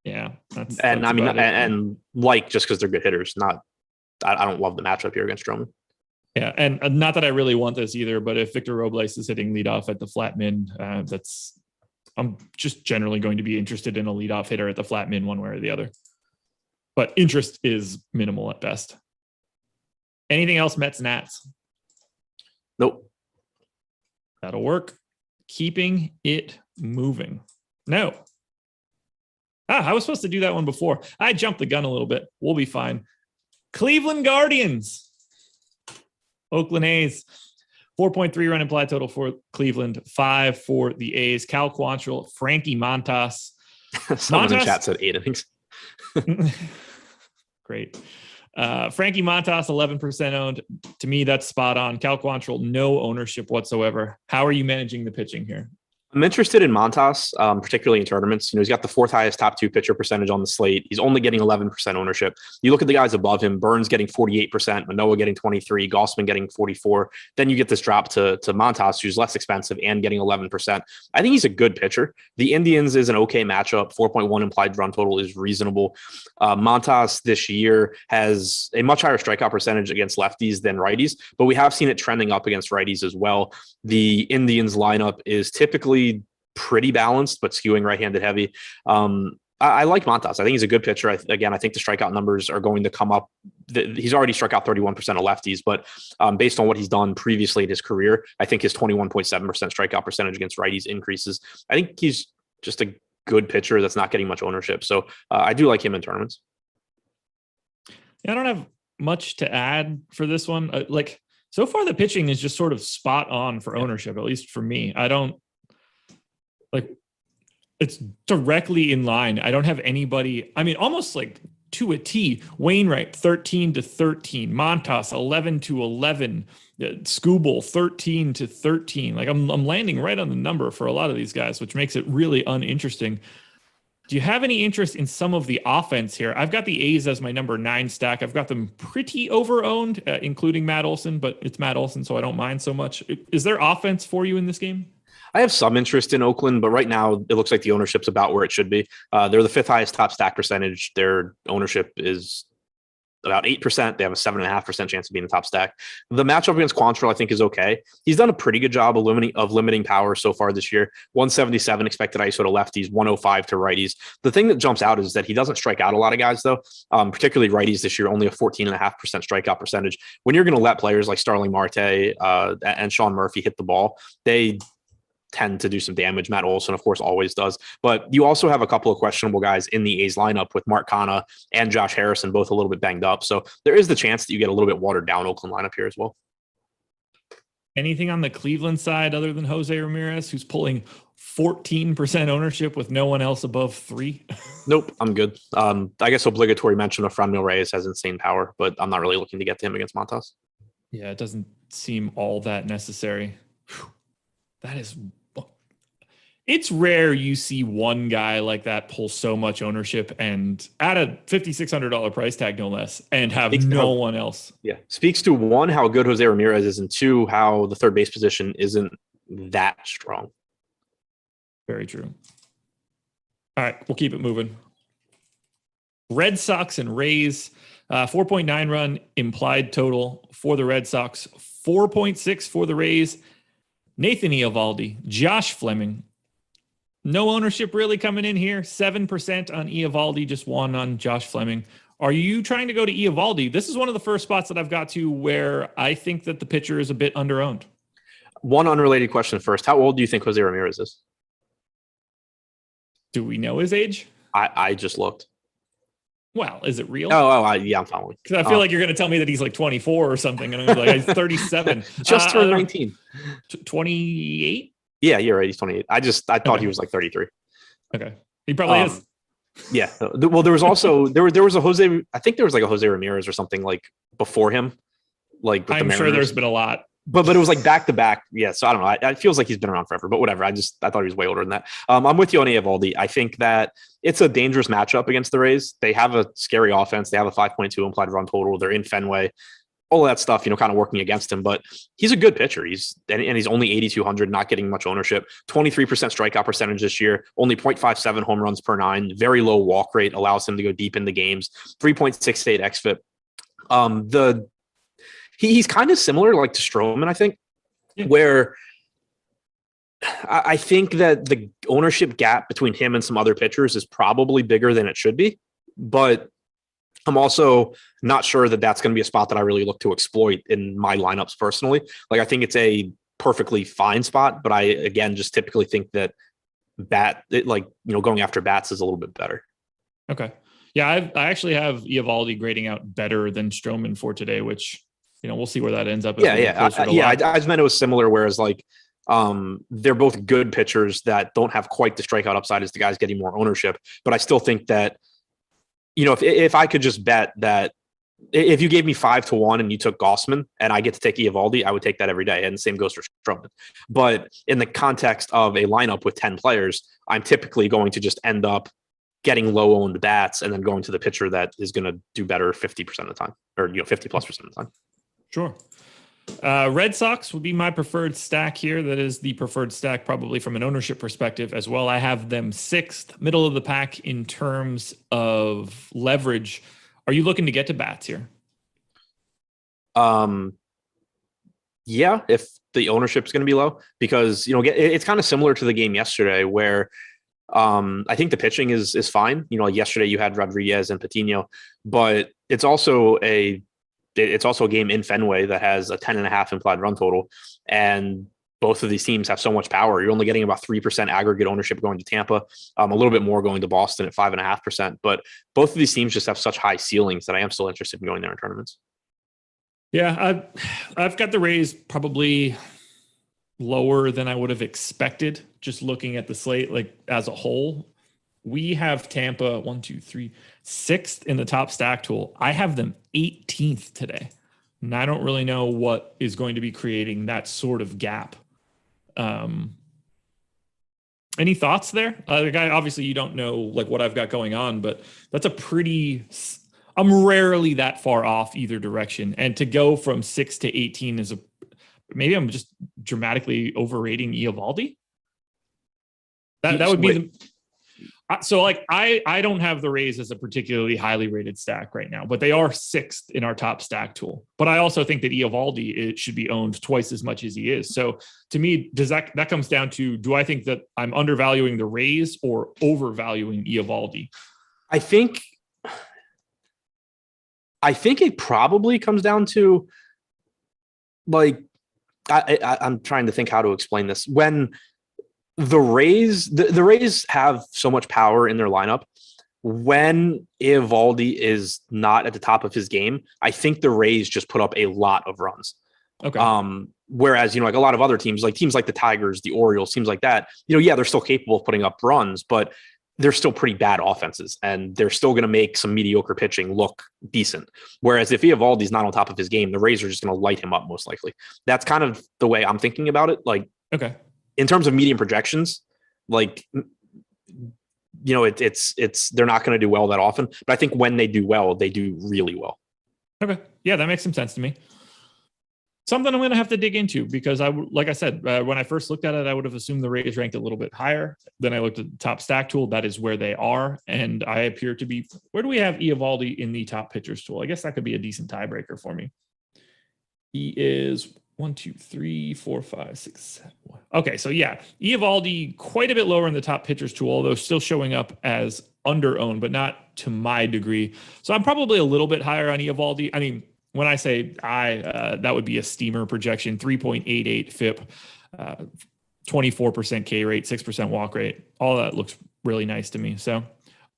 Yeah. That's and just because they're good hitters, I don't love the matchup here against Stroman. Yeah, and not that I really want this either, but if Victor Robles is hitting leadoff at the flat min, I'm just generally going to be interested in a leadoff hitter at the flat min one way or the other. But interest is minimal at best. Anything else, Mets, Nats? Nope. That'll work. Keeping it moving. No. I was supposed to do that one before. I jumped the gun a little bit. We'll be fine. Cleveland Guardians. Oakland A's, 4.3 run implied total for Cleveland, 5 for the A's. Cal Quantrill, Frankie Montas. Someone in the chat said 8 innings. Great. Frankie Montas, 11% owned. To me, that's spot on. Cal Quantrill, no ownership whatsoever. How are you managing the pitching here? I'm interested in Montas, particularly in tournaments. He's got the 4th highest top 2 pitcher percentage on the slate. He's only getting 11% ownership. You look at the guys above him, Burns getting 48%, Manoah getting 23%, Gossman getting 44%. Then you get this drop to Montas, who's less expensive and getting 11%. I think he's a good pitcher. The Indians is an okay matchup. 4.1 implied run total is reasonable. Montas this year has a much higher strikeout percentage against lefties than righties, but we have seen it trending up against righties as well. The Indians lineup is typically pretty balanced, but skewing right-handed heavy. I like Montas. I think he's a good pitcher. I think the strikeout numbers are going to come up. He's already struck out 31% of lefties, but based on what he's done previously in his career, I think his 21.7% strikeout percentage against righties increases. I think he's just a good pitcher that's not getting much ownership. So I do like him in tournaments. Yeah, I don't have much to add for this one. So far the pitching is just sort of spot on for ownership, at least for me. I don't it's directly in line. I don't have anybody. Almost like to a T. Wainwright 13-13, Montas 11-11, Skubal 13-13. Like I'm landing right on the number for a lot of these guys, which makes it really uninteresting. Do you have any interest in some of the offense here? I've got the A's as my number 9 stack. I've got them pretty over-owned, including Matt Olson, but it's Matt Olson, so I don't mind so much. Is there offense for you in this game? I have some interest in Oakland, but right now it looks like the ownership's about where it should be. They're the 5th highest top stack percentage. Their ownership is about 8%. They have a 7.5% chance of being the top stack. The matchup against Quantrill, I think, is okay. He's done a pretty good job of limiting power so far this year. 177 expected ISO to lefties, 105 to righties. The thing that jumps out is that he doesn't strike out a lot of guys, though, particularly righties this year, only a 14.5% strikeout percentage. When you're going to let players like Starling Marte and Sean Murphy hit the ball, they tend to do some damage. Matt Olson, of course, always does. But you also have a couple of questionable guys in the A's lineup with Mark Canha and Josh Harrison, both a little bit banged up. So there is the chance that you get a little bit watered down Oakland lineup here as well. Anything on the Cleveland side other than Jose Ramirez, who's pulling 14% ownership with no one else above 3? Nope, I'm good. I guess obligatory mention of Franmil Reyes has insane power, but I'm not really looking to get to him against Montas. Yeah, it doesn't seem all that necessary. That is... It's rare you see one guy like that pull so much ownership and at a $5,600 price tag, no less, and have no one else. Yeah. Speaks to 1, how good Jose Ramirez is, and 2, how the third base position isn't that strong. Very true. All right, we'll keep it moving. Red Sox and Rays, 4.9 run implied total for the Red Sox, 4.6 for the Rays. Nathan Eovaldi, Josh Fleming. No ownership really coming in here. 7% on Eovaldi, just 1 on Josh Fleming. Are you trying to go to Eovaldi? This is one of the first spots that I've got to where I think that the pitcher is a bit underowned. One unrelated question first. How old do you think Jose Ramirez is? Do we know his age? I just looked. Well, is it real? Yeah, I'm following. Because I feel like you're going to tell me that he's like 24 or something. And I'm like, he's 37. Just turned 19. 28? Yeah, you're right. He's 28. I thought he was like 33. Okay. He probably is. Yeah. Well, there was also, there was a Jose, I think there was like a Jose Ramirez or something like before him. Like with I'm sure there's been a lot. But it was like back to back. Yeah. So I don't know. It feels like he's been around forever, but whatever. I thought he was way older than that. I'm with you on Eovaldi. I think that it's a dangerous matchup against the Rays. They have a scary offense. They have a 5.2 implied run total. They're in Fenway. All of that stuff, kind of working against him, but he's a good pitcher. He's only 8,200, not getting much ownership. 23% strikeout percentage this year, only 0.57 home runs per 9. Very low walk rate allows him to go deep into games. 3.68 xFIP. He's kind of similar, like to Stroman, I think, where I think that the ownership gap between him and some other pitchers is probably bigger than it should be, but I'm also not sure that that's going to be a spot that I really look to exploit in my lineups personally. Like, I think it's a perfectly fine spot, but I, again, just typically think that going after bats is a little bit better. Okay. Yeah. I actually have Eovaldi grading out better than Stroman for today, which, we'll see where that ends up. I just meant it was similar. Whereas they're both good pitchers that don't have quite the strikeout upside as the guys getting more ownership, but I still think that, if I could just bet that if you gave me 5-1 and you took Gausman and I get to take Eovaldi, I would take that every day. And the same goes for Stroman. But in the context of a lineup with 10 players, I'm typically going to just end up getting low owned bats and then going to the pitcher that is going to do better 50% of the time, or 50+% of the time. Sure. Red Sox would be my preferred stack here. That is the preferred stack probably from an ownership perspective as well. I have them 6th, middle of the pack in terms of leverage. Are you looking to get to bats here? Yeah, if the ownership is going to be low, because it's kind of similar to the game yesterday where I think the pitching is fine. Like yesterday you had Rodriguez and Patino, but it's also a game in Fenway that has a 10.5 implied run total. And both of these teams have so much power. You're only getting about 3% aggregate ownership going to Tampa, a little bit more going to Boston at 5.5%. But both of these teams just have such high ceilings that I am still interested in going there in tournaments. Yeah, I've got the Rays probably lower than I would have expected, just looking at the slate like as a whole. We have Tampa 1, 2, 3, 6th in the top stack tool. I have them 18th today. And I don't really know what is going to be creating that sort of gap. Any thoughts there? Obviously you don't know like what I've got going on, but that's I'm rarely that far off either direction. And to go from 6 to 18 maybe I'm just dramatically overrating Eovaldi. That would be so like I don't have the Rays as a particularly highly rated stack right now, but they are 6th in our top stack tool. But I also think that Eovaldi should be owned twice as much as he is. So to me, that comes down to, do I think that I'm undervaluing the Rays or overvaluing Eovaldi? I think it probably comes down to like I'm trying to think how to explain this. When the Rays have so much power in their lineup. When Eovaldi is not at the top of his game, I think the Rays just put up a lot of runs. Okay. Whereas, like a lot of other teams like the Tigers, the Orioles, teams like that, yeah, they're still capable of putting up runs, but they're still pretty bad offenses and they're still going to make some mediocre pitching look decent. Whereas if Eovaldi's not on top of his game, the Rays are just going to light him up most likely. That's kind of the way I'm thinking about it. Like, okay. In terms of median projections, like, it's they're not going to do well that often, but I think when they do well, they do really well. Okay. Yeah, that makes some sense to me. Something I'm going to have to dig into because like I said, when I first looked at it, I would have assumed the Rays ranked a little bit higher. Then I looked at the top stack tool. That is where they are. And I appear to be, where do we have Eovaldi in the top pitchers tool? I guess that could be a decent tiebreaker for me. He is 1, 2, 3, 4, 5, 6, 7. Okay, so yeah, Eovaldi quite a bit lower in the top pitchers tool, although still showing up as under-owned, but not to my degree. So I'm probably a little bit higher on Eovaldi. I mean, when I say that would be a steamer projection, 3.88 FIP, 24% K rate, 6% walk rate. All that looks really nice to me. So I'm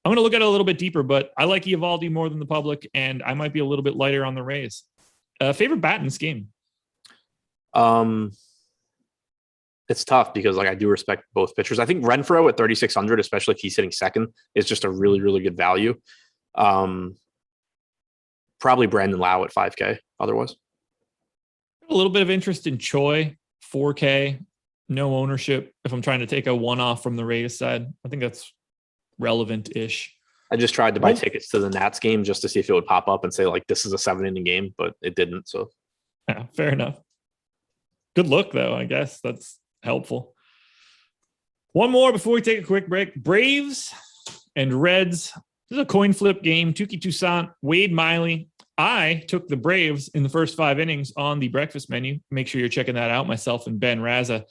going to look at it a little bit deeper, but I like Eovaldi more than the public, and I might be a little bit lighter on the Rays. Favorite bat in this game? It's tough because I do respect both pitchers. I think Renfroe at 3,600, especially if he's hitting second, is just a really, really good value. Probably Brandon Lau at 5K otherwise. A little bit of interest in Choi, 4K, no ownership. If I'm trying to take a one-off from the Rays side, I think that's relevant-ish. I just tried to buy tickets to the Nats game just to see if it would pop up and say this is a 7-inning game, but it didn't. So yeah, fair enough. Good look though. I guess that's helpful. One more before we take a quick break. Braves and Reds. This is a coin flip game. Touki Toussaint, Wade Miley. I took the Braves in the first 5 innings on the breakfast menu. Make sure you're checking that out, myself and Ben Raza.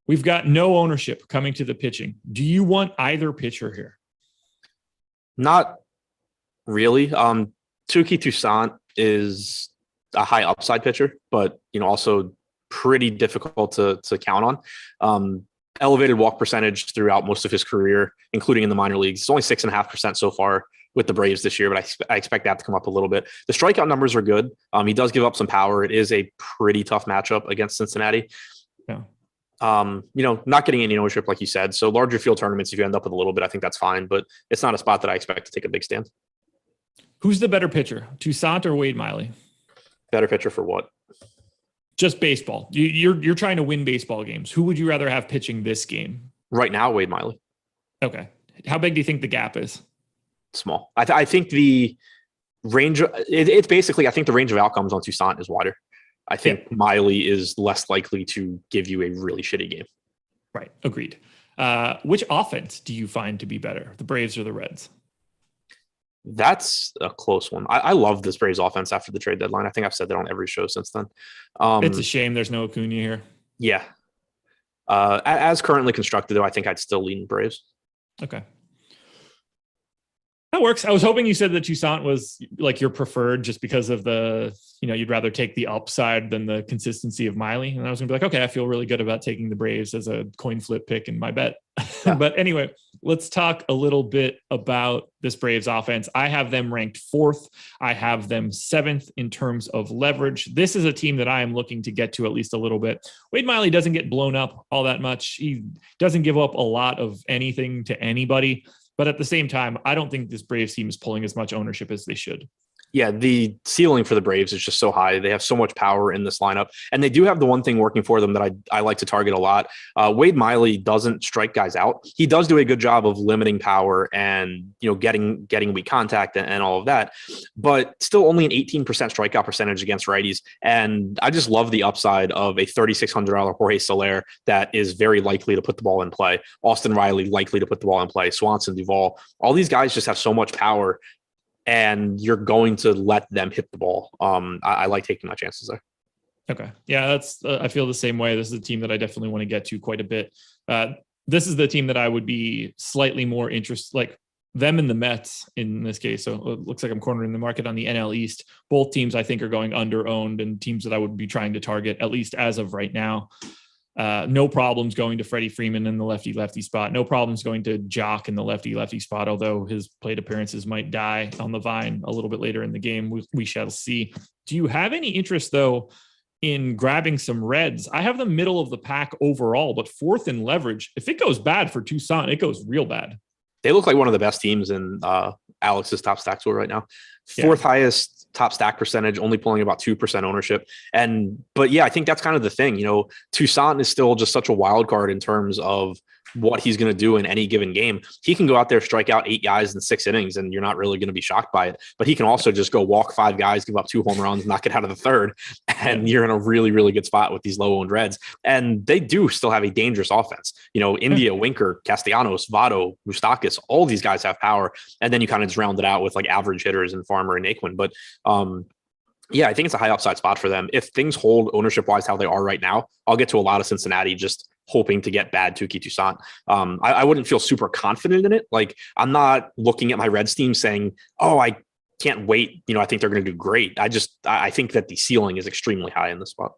We've got no ownership coming to the pitching. Do you want either pitcher here? Not really. Touki Toussaint is a high upside pitcher, but also pretty difficult to count on. Elevated walk percentage throughout most of his career, including in the minor leagues. It's only 6.5% so far with the Braves this year, but I expect that to come up a little bit. The strikeout numbers are good. He does give up some power. It is a pretty tough matchup against Cincinnati. Yeah. Not getting any ownership, like you said. So larger field tournaments, if you end up with a little bit, I think that's fine, but it's not a spot that I expect to take a big stand. Who's the better pitcher, Toussaint or Wade Miley? Better pitcher for what? Just baseball. You're trying to win baseball games. Who would you rather have pitching this game? Right now, Wade Miley. Okay. How big do you think the gap is? Small. I think the range, it's basically, I think the range of outcomes on Toussaint is wider. I think Miley is less likely to give you a really shitty game. Right. Agreed. Which offense do you find to be better, the Braves or the Reds? That's a close one. I love this Braves offense after the trade deadline. I think I've said that on every show since then. It's a shame there's no Acuna here. Yeah. As currently constructed, though, I think I'd still lean Braves. Okay. That works. I was hoping you said that Toussaint was your preferred just because of the, you'd rather take the upside than the consistency of Miley. And I was gonna be okay, I feel really good about taking the Braves as a coin flip pick in my bet. Yeah. But anyway, let's talk a little bit about this Braves offense. I have them ranked 4th. I have them 7th in terms of leverage. This is a team that I am looking to get to at least a little bit. Wade Miley doesn't get blown up all that much. He doesn't give up a lot of anything to anybody. But at the same time, I don't think this Braves team is pulling as much ownership as they should. Yeah, the ceiling for the Braves is just so high. They have so much power in this lineup. And they do have the one thing working for them that I like to target a lot. Wade Miley doesn't strike guys out. He does do a good job of limiting power and, getting weak contact and all of that, but still only an 18% strikeout percentage against righties. And I just love the upside of a $3,600 Jorge Soler that is very likely to put the ball in play. Austin Riley likely to put the ball in play. Swanson, Duvall, all these guys just have so much power, and you're going to let them hit the ball. I like taking my chances there. Okay. Yeah, that's I feel the same way. This is a team that I definitely want to get to quite a bit. This is the team that I would be slightly more interested, like them and the Mets in this case. So it looks like I'm cornering the market on the NL East. Both teams I think are going under owned, and teams that I would be trying to target, at least as of right now. No problems going to Freddie Freeman in the lefty spot. No problems going to Jock in the lefty spot, although his plate appearances might die on the vine a little bit later in the game. We shall see. Do you have any interest, though, in grabbing some Reds? I have the middle of the pack overall, but fourth in leverage. If it goes bad for Tucson, it goes real bad. They look like one of the best teams in Alex's top stack tool right now. Fourth highest top stack percentage, only pulling about 2% ownership. But yeah, I think that's kind of the thing. Tucson is still just such a wild card in terms of what he's going to do in any given game. He can go out there, strike out 8 guys in 6 innings, and you're not really going to be shocked by it. But he can also just go walk 5 guys, give up 2 home runs, knock it out of the third, and you're in a really, really good spot with these low-owned Reds. And they do still have a dangerous offense. India, Winker, Castellanos, Votto, Moustakas, all these guys have power. And then you kind of just round it out with like average hitters and Farmer and Naquin. But yeah, I think it's a high upside spot for them. If things hold ownership-wise how they are right now, I'll get to a lot of Cincinnati just hoping to get bad Touki Toussaint. I wouldn't feel super confident in it. Like, I'm not looking at my Reds team saying, oh, I can't wait. I think they're going to do great. I think that the ceiling is extremely high in this spot.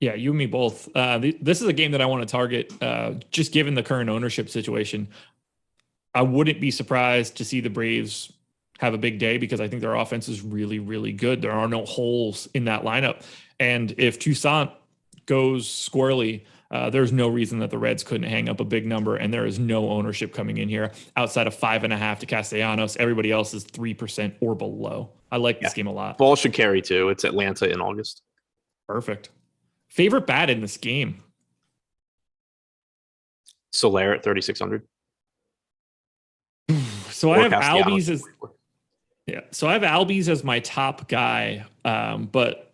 Yeah, you and me both. This is a game that I want to target, just given the current ownership situation. I wouldn't be surprised to see the Braves have a big day because I think their offense is really, really good. There are no holes in that lineup. And if Toussaint goes squirrely, there's no reason that the Reds couldn't hang up a big number, and there is no ownership coming in here outside of 5.5 to Castellanos. Everybody else is 3% or below. I like this game a lot. Ball should carry too. It's Atlanta in August. Perfect. Favorite bat in this game? Soler at 3,600. So I have Albies as my top guy, but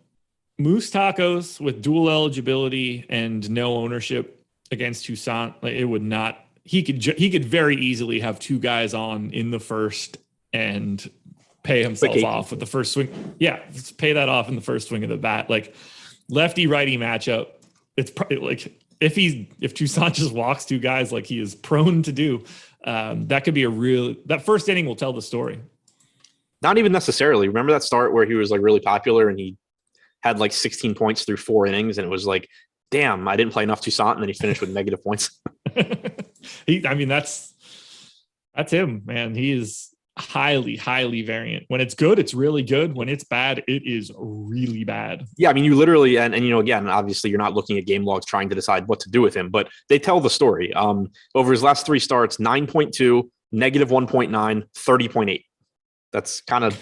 Moose Tacos with dual eligibility and no ownership against Toussaint, it would not. He could very easily have 2 guys on in the first and pay himself off with the first swing. Yeah, let's pay that off in the first swing of the bat. Like lefty righty matchup. It's probably like if Toussaint just walks 2 guys like he is prone to do, that could be that first inning will tell the story. Not even necessarily. Remember that start where he was like really popular and he had like 16 points through 4 innings, and it was like, damn, I didn't play enough Toussaint, and then he finished with negative points. That's him, man. He is highly, highly variant. When it's good, it's really good. When it's bad, it is really bad. Yeah, I mean, you literally, and again, obviously you're not looking at game logs trying to decide what to do with him, but they tell the story. Over his last 3 starts, 9.2, negative 1.9, 30.8. That's kind of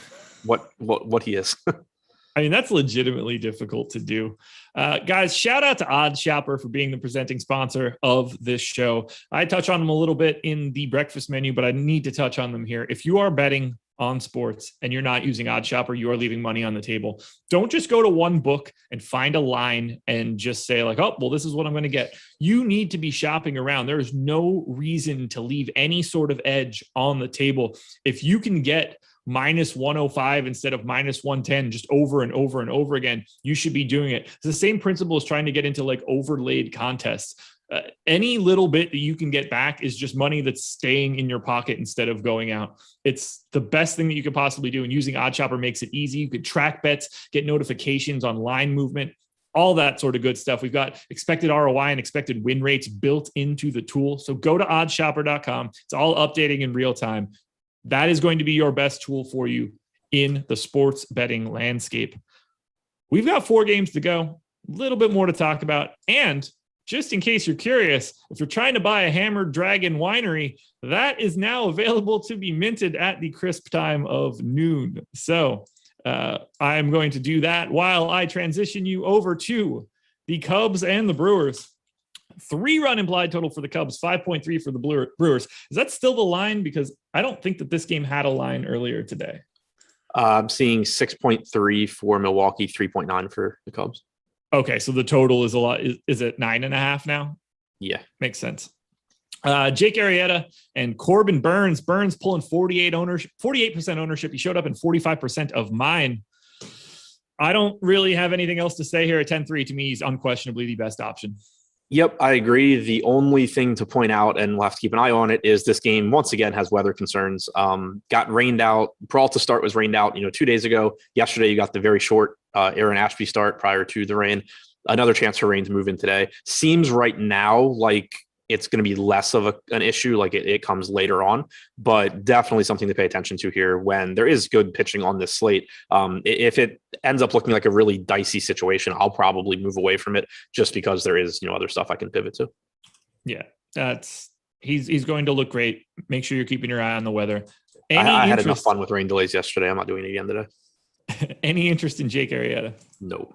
what he is. I mean, that's legitimately difficult to do. Guys, shout out to OddsShopper for being the presenting sponsor of this show. I touch on them a little bit in the breakfast menu, but I need to touch on them here. If you are betting on sports and you're not using OddsShopper, you are leaving money on the table. Don't just go to one book and find a line and just say like, oh, well, this is what I'm going to get. You need to be shopping around. There's no reason to leave any sort of edge on the table. If you can get minus 105 instead of minus 110 just over and over and over again, you should be doing it. It's the same principle as trying to get into like overlaid contests. Any little bit that you can get back is just money that's staying in your pocket instead of going out. It's the best thing that you could possibly do, and using OddsShopper makes it easy. You could track bets, get notifications on line movement, all that sort of good stuff. We've got expected ROI and expected win rates built into the tool. So go to oddshopper.com. It's all updating in real time. That is going to be your best tool for you in the sports betting landscape. We've got 4 games to go, a little bit more to talk about, and just in case you're curious, if you're trying to buy a Hammered Dragon winery, that is now available to be minted at the crisp time of noon. So I'm going to do that while I transition you over to the Cubs and the Brewers. 3-run implied total for the Cubs, 5.3 for the Brewers. Is that still the line? Because I don't think that this game had a line earlier today. I'm seeing 6.3 for Milwaukee, 3.9 for the Cubs. Okay, so the total is a lot. Is it 9.5 now? Yeah. Makes sense. Jake Arrieta and Corbin Burns. Burns pulling 48% ownership. He showed up in 45% of mine. I don't really have anything else to say here at 10-3. To me, he's unquestionably the best option. Yep, I agree. The only thing to point out, and we'll have to keep an eye on it, is this game once again has weather concerns. Got rained out. Peralta start was rained out, 2 days ago. Yesterday, you got the very short Aaron Ashby start prior to the rain. Another chance for rain to move in today. Seems right now like it's going to be less of an issue, like it comes later on, but definitely something to pay attention to here when there is good pitching on this slate. If it ends up looking like a really dicey situation, I'll probably move away from it just because there is, other stuff I can pivot to. Yeah, he's going to look great. Make sure you're keeping your eye on the weather. I had enough fun with rain delays yesterday. I'm not doing it again today. Any interest in Jake Arrieta? No.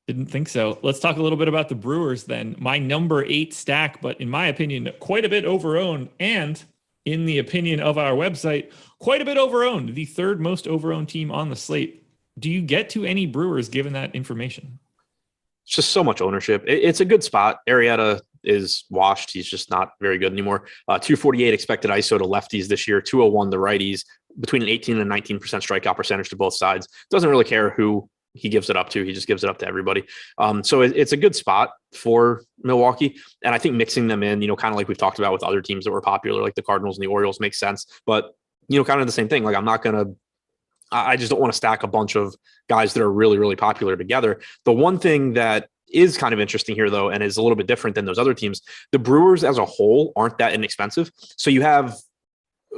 Didn't think so. Let's talk a little bit about the Brewers then. My number 8 stack, but in my opinion, quite a bit overowned. And in the opinion of our website, quite a bit overowned. The third most overowned team on the slate. Do you get to any Brewers given that information? It's just so much ownership. It's a good spot. Arrieta is washed. He's just not very good anymore. 248 expected ISO to lefties this year, 201 to righties, between an 18 and 19% strikeout percentage to both sides. Doesn't really care who he gives it up to. He just gives it up to everybody. So it's a good spot for Milwaukee. And I think mixing them in, kind of like we've talked about with other teams that were popular, like the Cardinals and the Orioles, makes sense. But, kind of the same thing. Like I just don't want to stack a bunch of guys that are really, really popular together. The one thing that is kind of interesting here, though, and is a little bit different than those other teams, the Brewers as a whole aren't that inexpensive. So you have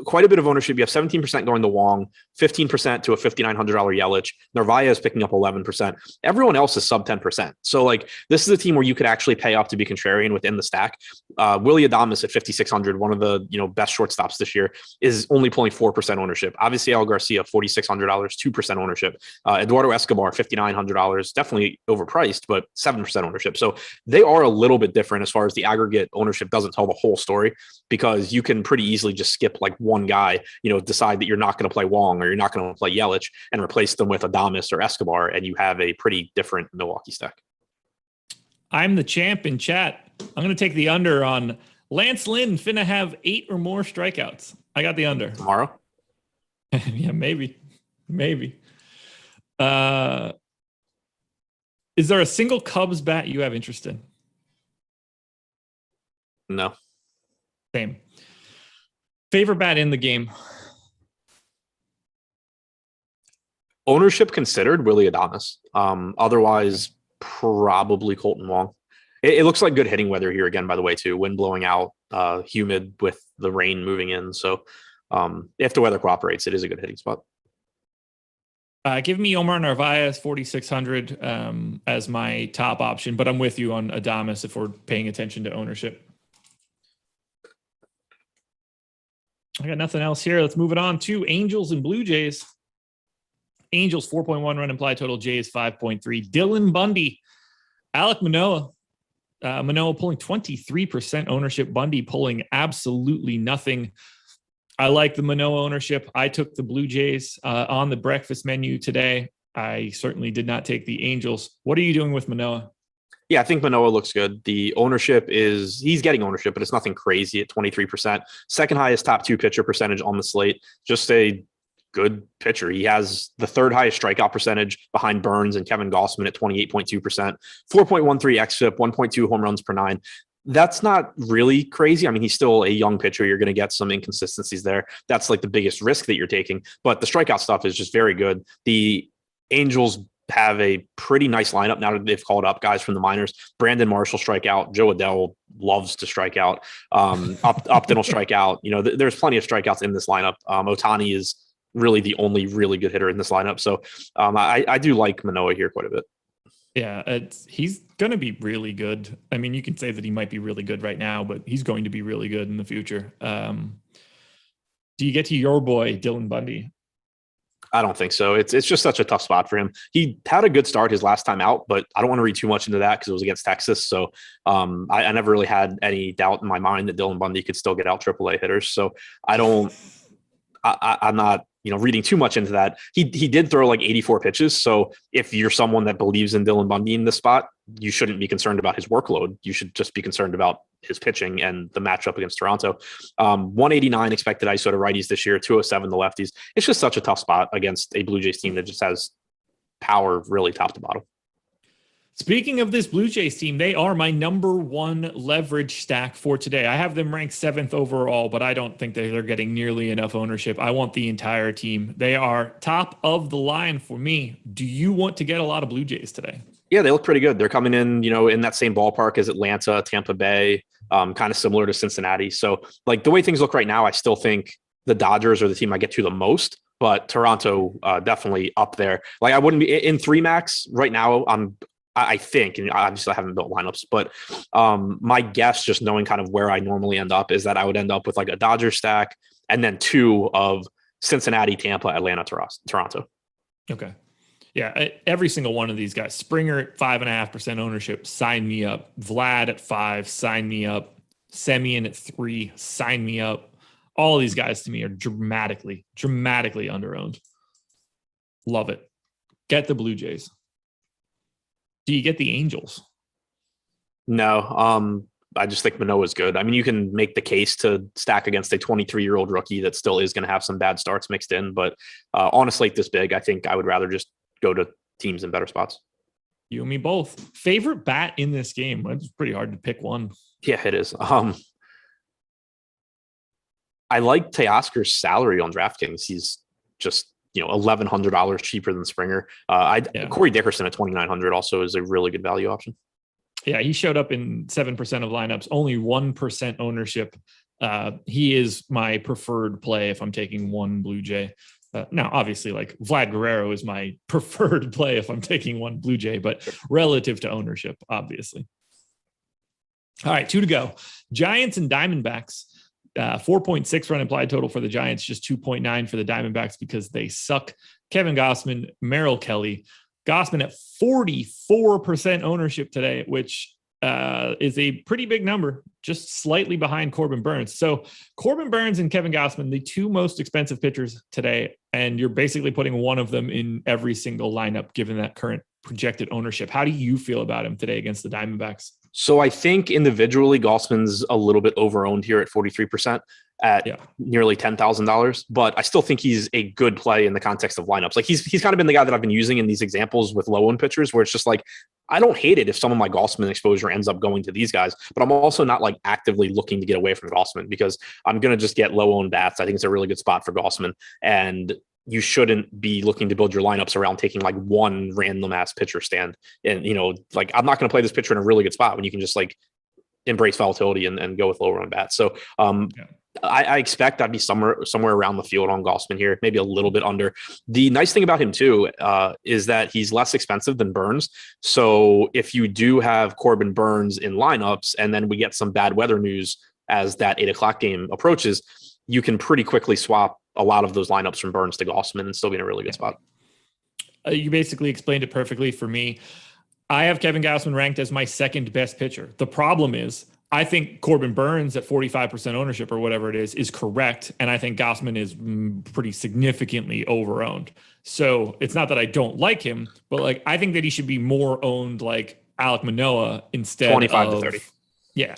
quite a bit of ownership. You have 17% going to Wong, 15% to a $5,900 Yelich. Narvaez picking up 11%. Everyone else is sub 10%. So this is a team where you could actually pay up to be contrarian within the stack. Willy Adames at 5,600, one of the best shortstops this year, is only pulling 4% ownership. Obviously, Al Garcia, $4,600, 2% ownership. Eduardo Escobar, $5,900, definitely overpriced, but 7% ownership. So they are a little bit different as far as the aggregate ownership doesn't tell the whole story, because you can pretty easily just skip one guy, decide that you're not going to play Wong or you're not going to play Yelich and replace them with Adames or Escobar, and you have a pretty different Milwaukee stack. I'm the champ in chat. I'm going to take the under on Lance Lynn finna have 8 or more strikeouts. I got the under. Tomorrow? Yeah, maybe. Is there a single Cubs bat you have interest in? No. Same. Favorite bat in the game? Ownership considered, Willy Adames. Otherwise, probably Colton Wong. It looks like good hitting weather here again, by the way, too. Wind blowing out, humid with the rain moving in. So if the weather cooperates, it is a good hitting spot. Give me Omar Narvaez, 4,600 as my top option, but I'm with you on Adames if we're paying attention to ownership. I got nothing else here. Let's move it on to Angels and Blue Jays. Angels 4.1 run implied total, Jays 5.3. Dylan Bundy, Alek Manoah. Manoah pulling 23% ownership. Bundy pulling absolutely nothing. I like the Manoah ownership. I took the Blue Jays on the breakfast menu today. I certainly did not take the Angels. What are you doing with Manoah? Yeah, I think Manoah looks good. The ownership he's getting ownership, but it's nothing crazy at 23%. Second highest top 2 pitcher percentage on the slate. Just a good pitcher. He has the third highest strikeout percentage behind Burns and Kevin Gossman at 28.2%, 4.13 xFIP, 1.2 home runs per 9. That's not really crazy. I mean, he's still a young pitcher. You're going to get some inconsistencies there. That's the biggest risk that you're taking. But the strikeout stuff is just very good. The Angels have a pretty nice lineup now that they've called up guys from the minors. Brandon Marshall strike out. Joe Adell loves to strike out. Upton will strike out. There's plenty of strikeouts in this lineup. Ohtani is really the only really good hitter in this lineup. So I do like Manoah here quite a bit. Yeah, he's going to be really good. I mean, you can say that he might be really good right now, but he's going to be really good in the future. Do you get to your boy, Dylan Bundy? I don't think so. It's just such a tough spot for him. He had a good start his last time out, but I don't want to read too much into that because it was against Texas. So I never really had any doubt in my mind that Dylan Bundy could still get out AAA hitters. So I'm not, reading too much into that. He did throw like 84 pitches. So if you're someone that believes in Dylan Bundy in this spot, you shouldn't be concerned about his workload. You should just be concerned about his pitching and the matchup against Toronto. 189 expected ISO to righties this year, 207 the lefties. It's just such a tough spot against a Blue Jays team that just has power really top to bottom. Speaking of this Blue Jays team, they are my number one leverage stack for today. I have them ranked 7th overall, but I don't think that they're getting nearly enough ownership. I want the entire team. They are top of the line for me. Do you want to get a lot of Blue Jays today? Yeah, they look pretty good. They're coming in, in that same ballpark as Atlanta, Tampa Bay, kind of similar to Cincinnati. So like the way things look right now, I still think the Dodgers are the team I get to the most, but Toronto definitely up there. Like I wouldn't be in 3 max right now. I think, and obviously I haven't built lineups, but my guess, just knowing kind of where I normally end up, is that I would end up with like a Dodger stack and then 2 of Cincinnati, Tampa, Atlanta, Toronto. Okay. Yeah, every single one of these guys. Springer at 5.5% ownership, sign me up. Vlad at 5, sign me up. Semien at 3, sign me up. All of these guys to me are dramatically underowned. Love it. Get the Blue Jays. Do you get the Angels? No, I just think Manoah's good. I mean, you can make the case to stack against a 23-year-old rookie that still is going to have some bad starts mixed in. But on a slate this big, I think I would rather just go to teams in better spots. You and me both. Favorite bat in this game? It's pretty hard to pick one. Yeah, it is. I like Teoscar's salary on DraftKings. He's just $1,100 cheaper than Springer. Corey Dickerson at $2,900 also is a really good value option. Yeah, he showed up in 7% of lineups, only 1% ownership. He is my preferred play if I'm taking one Blue Jay. Now, obviously, like Vlad Guerrero is my preferred play if I'm taking one Blue Jay, but relative to ownership, obviously. All right, 2 to go. Giants and Diamondbacks. 4.6 run implied total for the Giants, just 2.9 for the Diamondbacks because they suck. Kevin Gausman, Merrill Kelly. Gausman at 44% ownership today, which is a pretty big number, just slightly behind Corbin Burns. So Corbin Burns and Kevin Gausman, the 2 most expensive pitchers today, and you're basically putting one of them in every single lineup given that current projected ownership. How do you feel about him today against the Diamondbacks? So I think individually, Gausman's a little bit overowned here at 43% at nearly $10,000, but I still think he's a good play in the context of lineups. Like he's kind of been the guy that I've been using in these examples with low owned pitchers where it's just like, I don't hate it if some of my Gausman exposure ends up going to these guys, but I'm also not like actively looking to get away from Gausman because I'm going to just get low owned bats. I think it's a really good spot for Gausman, and you shouldn't be looking to build your lineups around taking like one random ass pitcher stand. And, like I'm not going to play this pitcher in a really good spot when you can just like embrace volatility and go with lower on bats. So I expect I'd be somewhere around the field on Gausman here, maybe a little bit under. The nice thing about him too is that he's less expensive than Burns. So if you do have Corbin Burns in lineups and then we get some bad weather news as that 8:00 game approaches, you can pretty quickly swap a lot of those lineups from Burns to Gausman and still be in a really good spot. You basically explained it perfectly for me. I have Kevin Gausman ranked as my second best pitcher. The problem is I think Corbin Burns at 45% ownership or whatever it is correct. And I think Gausman is pretty significantly overowned. So it's not that I don't like him, but like, I think that he should be more owned like Alek Manoah instead 25 to 30. Yeah.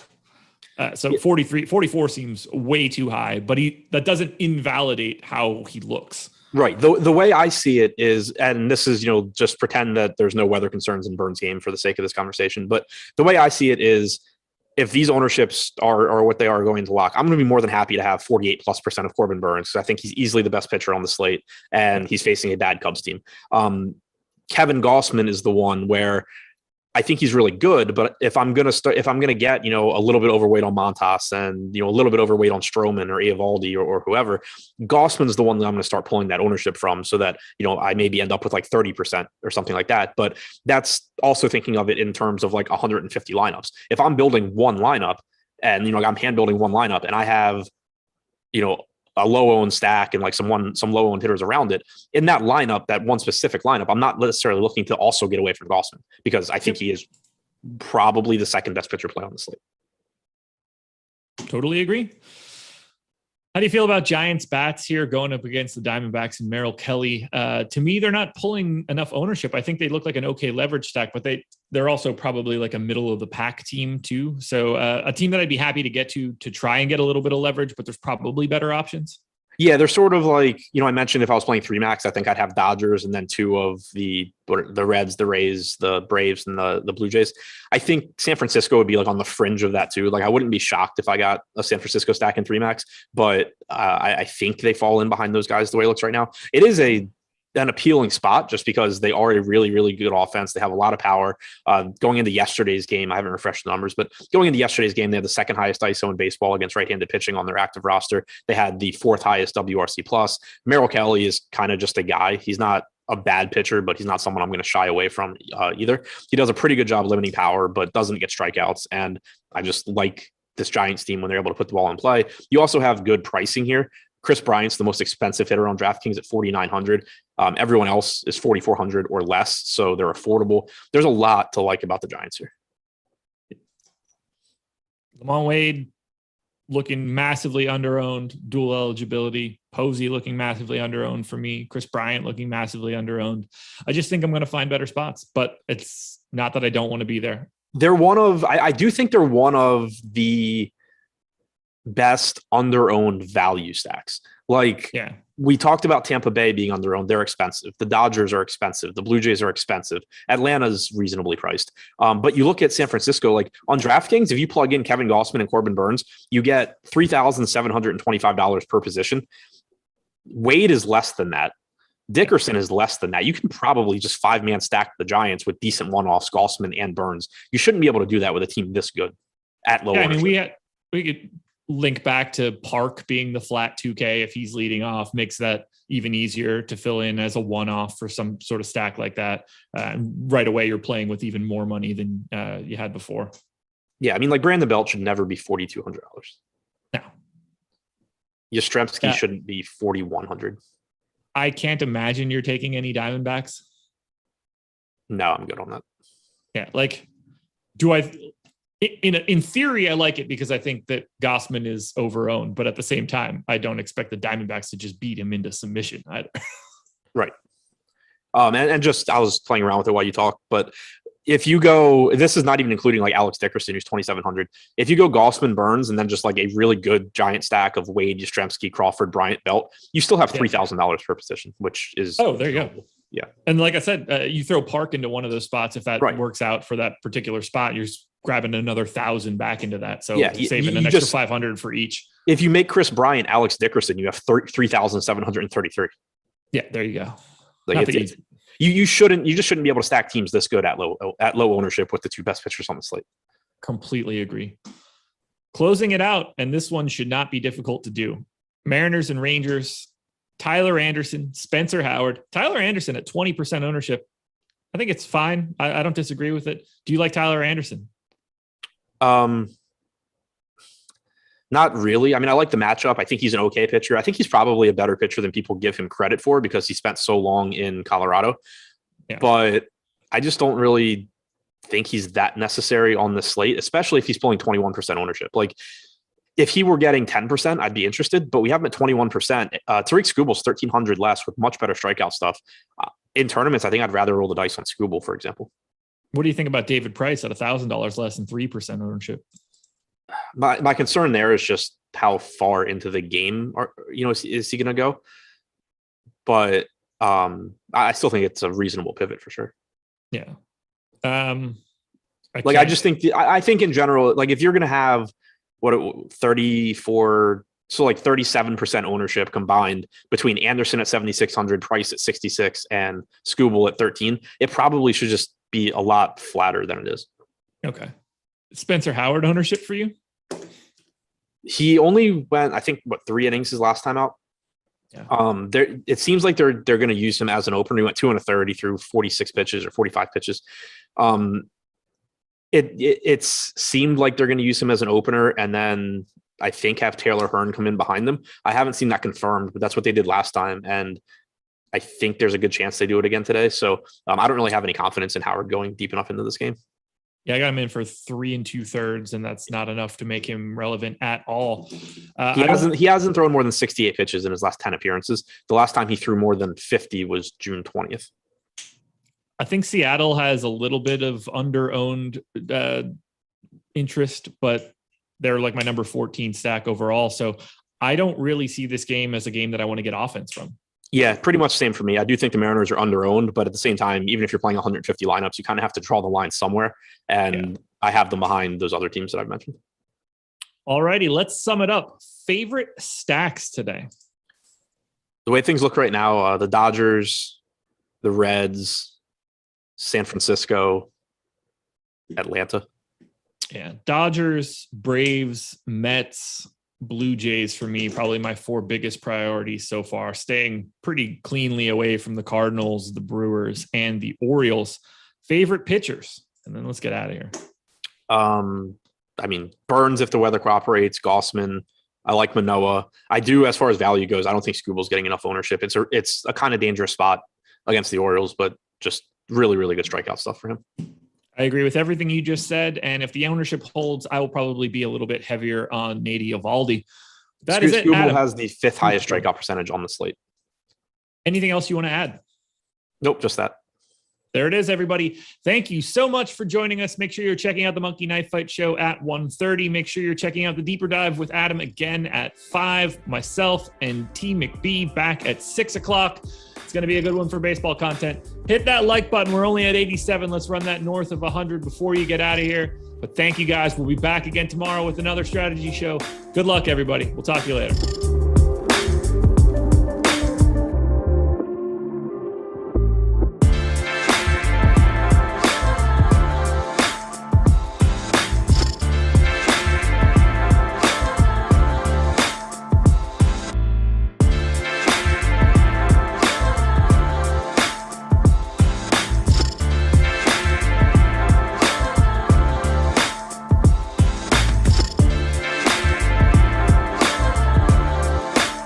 So 44 seems way too high, but that doesn't invalidate how he looks. Right. The way I see it is, and this is, just pretend that there's no weather concerns in Burns' game for the sake of this conversation. But the way I see it is, if these ownerships are what they are going to lock, I'm going to be more than happy to have 48+% of Corbin Burns. So I think he's easily the best pitcher on the slate, and he's facing a bad Cubs team. Kevin Gausman is the one where I think he's really good, but if I'm going to get, a little bit overweight on Montas and, a little bit overweight on Stroman or Eovaldi or whoever, Gossman's the one that I'm going to start pulling that ownership from so that, I maybe end up with like 30% or something like that. But that's also thinking of it in terms of like 150 lineups. If I'm building one lineup and, I'm hand building one lineup and I have, a low owned stack and like some low owned hitters around it in that lineup, that one specific lineup, I'm not necessarily looking to also get away from Gossman because I think he is probably the second best pitcher play on the slate. Totally agree. How do you feel about Giants bats here going up against the Diamondbacks and Merrill Kelly? To me, they're not pulling enough ownership. I think they look like an okay leverage stack, but they're also probably like a middle of the pack team too. So a team that I'd be happy to get to try and get a little bit of leverage, but there's probably better options. Yeah, they're sort of like, I mentioned if I was playing 3 max, I think I'd have Dodgers and then 2 of the Reds, the Rays, the Braves, and the Blue Jays. I think San Francisco would be like on the fringe of that too. Like I wouldn't be shocked if I got a San Francisco stack in 3 max, but I think they fall in behind those guys the way it looks right now. It is an appealing spot just because they are a really, really good offense. They have a lot of power. Going into yesterday's game, I haven't refreshed the numbers, but going into yesterday's game, they had the second highest ISO in baseball against right-handed pitching on their active roster. They had the 4th highest WRC plus. Merrill Kelly is kind of just a guy. He's not a bad pitcher, but he's not someone I'm going to shy away from either. He does a pretty good job limiting power, but doesn't get strikeouts. And I just like this Giants team when they're able to put the ball in play. You also have good pricing here. Chris Bryant's the most expensive hitter on DraftKings at $4,900. Everyone else is $4,400 or less, so they're affordable. There's a lot to like about the Giants here. Lamont Wade looking massively underowned, dual eligibility. Posey looking massively underowned for me. Chris Bryant looking massively underowned. I just think I'm going to find better spots, but it's not that I don't want to be there. I do think they're one of the best underowned value stacks. Like, yeah, we talked about Tampa Bay being underowned. They're expensive. The Dodgers are expensive. The Blue Jays are expensive. Atlanta's reasonably priced. But you look at San Francisco, like on DraftKings, if you plug in Kevin Gausman and Corbin Burns, you get $3,725 per position. Wade is less than that. Dickerson is less than that. You can probably just 5-man stack the Giants with decent one-offs, Gausman and Burns. You shouldn't be able to do that with a team this good at low ownership. I mean, we could link back to Park being the flat 2K if he's leading off, makes that even easier to fill in as a one-off for some sort of stack like that. Right away, you're playing with even more money than you had before. Yeah, I mean, like Brandon Belt should never be $4,200. No. Yastrzemski shouldn't be $4,100. I can't imagine you're taking any Diamondbacks. No, I'm good on that. Yeah, like, in theory, I like it because I think that Gausman is overowned, but at the same time, I don't expect the Diamondbacks to just beat him into submission either. Right. And just, I was playing around with it while you talk, but if you go, this is not even including like Alex Dickerson, who's 2,700. If you go Gausman, Burns, and then just like a really good giant stack of Wade, Yastrzemski, Crawford, Bryant, Belt, you still have $3,000 per position, which is there you go. Yeah. And like I said, you throw Park into one of those spots. If that works out for that particular spot, you're grabbing another 1,000 back into that. So saving an extra 500 for each. If you make Chris Bryant, Alex Dickerson, you have 3,733. Yeah, there you go. Like you just shouldn't be able to stack teams this good at low ownership with the 2 best pitchers on the slate. Completely agree. Closing it out, and this one should not be difficult to do. Mariners and Rangers, Tyler Anderson, Spencer Howard. Tyler Anderson at 20% ownership. I think it's fine. I don't disagree with it. Do you like Tyler Anderson? Not really. I mean, I like the matchup. I think he's an okay pitcher. I think he's probably a better pitcher than people give him credit for because he spent so long in Colorado. Yeah. But I just don't really think he's that necessary on the slate, especially if he's pulling 21% ownership. Like, if he were getting 10%, I'd be interested, but we have him at 21%. Tariq Skubal's 1,300 less with much better strikeout stuff. In tournaments, I think I'd rather roll the dice on Skubal, for example. What do you think about David Price at $1,000 less than 3% ownership? My concern there is just how far into the game is he going to go? But I still think it's a reasonable pivot for sure. Yeah. I just think I think in general, like if you're going to have 34, so like 37% ownership combined between Anderson at 7,600, Price at 66, and Skubal at 13, it probably should just be a lot flatter than it is. Okay. Spencer Howard ownership for you? He only went, I think, 3 innings his last time out. Yeah. It seems like they're going to use him as an opener. He went 2 1/3. He threw 46 pitches or 45 pitches. It seemed like they're going to use him as an opener, and then I think have Taylor Hearn come in behind them. I haven't seen that confirmed, but that's what they did last time, and I think there's a good chance they do it again today. So I don't really have any confidence in Howard going deep enough into this game. Yeah, I got him in for 3 2/3, and that's not enough to make him relevant at all. He hasn't thrown more than 68 pitches in his last 10 appearances. The last time he threw more than 50 was June 20th. I think Seattle has a little bit of under-owned interest, but they're like my number 14 stack overall. So I don't really see this game as a game that I want to get offense from. Yeah, pretty much same for me. I do think the Mariners are under-owned, but at the same time, even if you're playing 150 lineups, you kind of have to draw the line somewhere. And I have them behind those other teams that I've mentioned. All righty, let's sum it up. Favorite stacks today? The way things look right now, the Dodgers, the Reds, San Francisco, Atlanta. Yeah, Dodgers, Braves, Mets, Blue Jays for me, probably my 4 biggest priorities so far, staying pretty cleanly away from the Cardinals, the Brewers, and the Orioles. Favorite pitchers? And then let's get out of here. I mean, Burns if the weather cooperates, Gossman. I like Manoah. I do, as far as value goes, I don't think Skubal's getting enough ownership. It's a kind of dangerous spot against the Orioles, but just really, really good strikeout stuff for him. I agree with everything you just said. And if the ownership holds, I will probably be a little bit heavier on Nady Eovaldi. That is it. Skubal has the 5th highest strikeout percentage on the slate. Anything else you want to add? Nope, just that. There it is, everybody. Thank you so much for joining us. Make sure you're checking out the Monkey Knife Fight Show at 1:30. Make sure you're checking out the Deeper Dive with Adam again at 5. Myself and T. McBee back at 6 o'clock. It's going to be a good one for baseball content. Hit that like button. We're only at 87. Let's run that north of 100 before you get out of here. But thank you guys. We'll be back again tomorrow with another strategy show. Good luck, everybody. We'll talk to you later.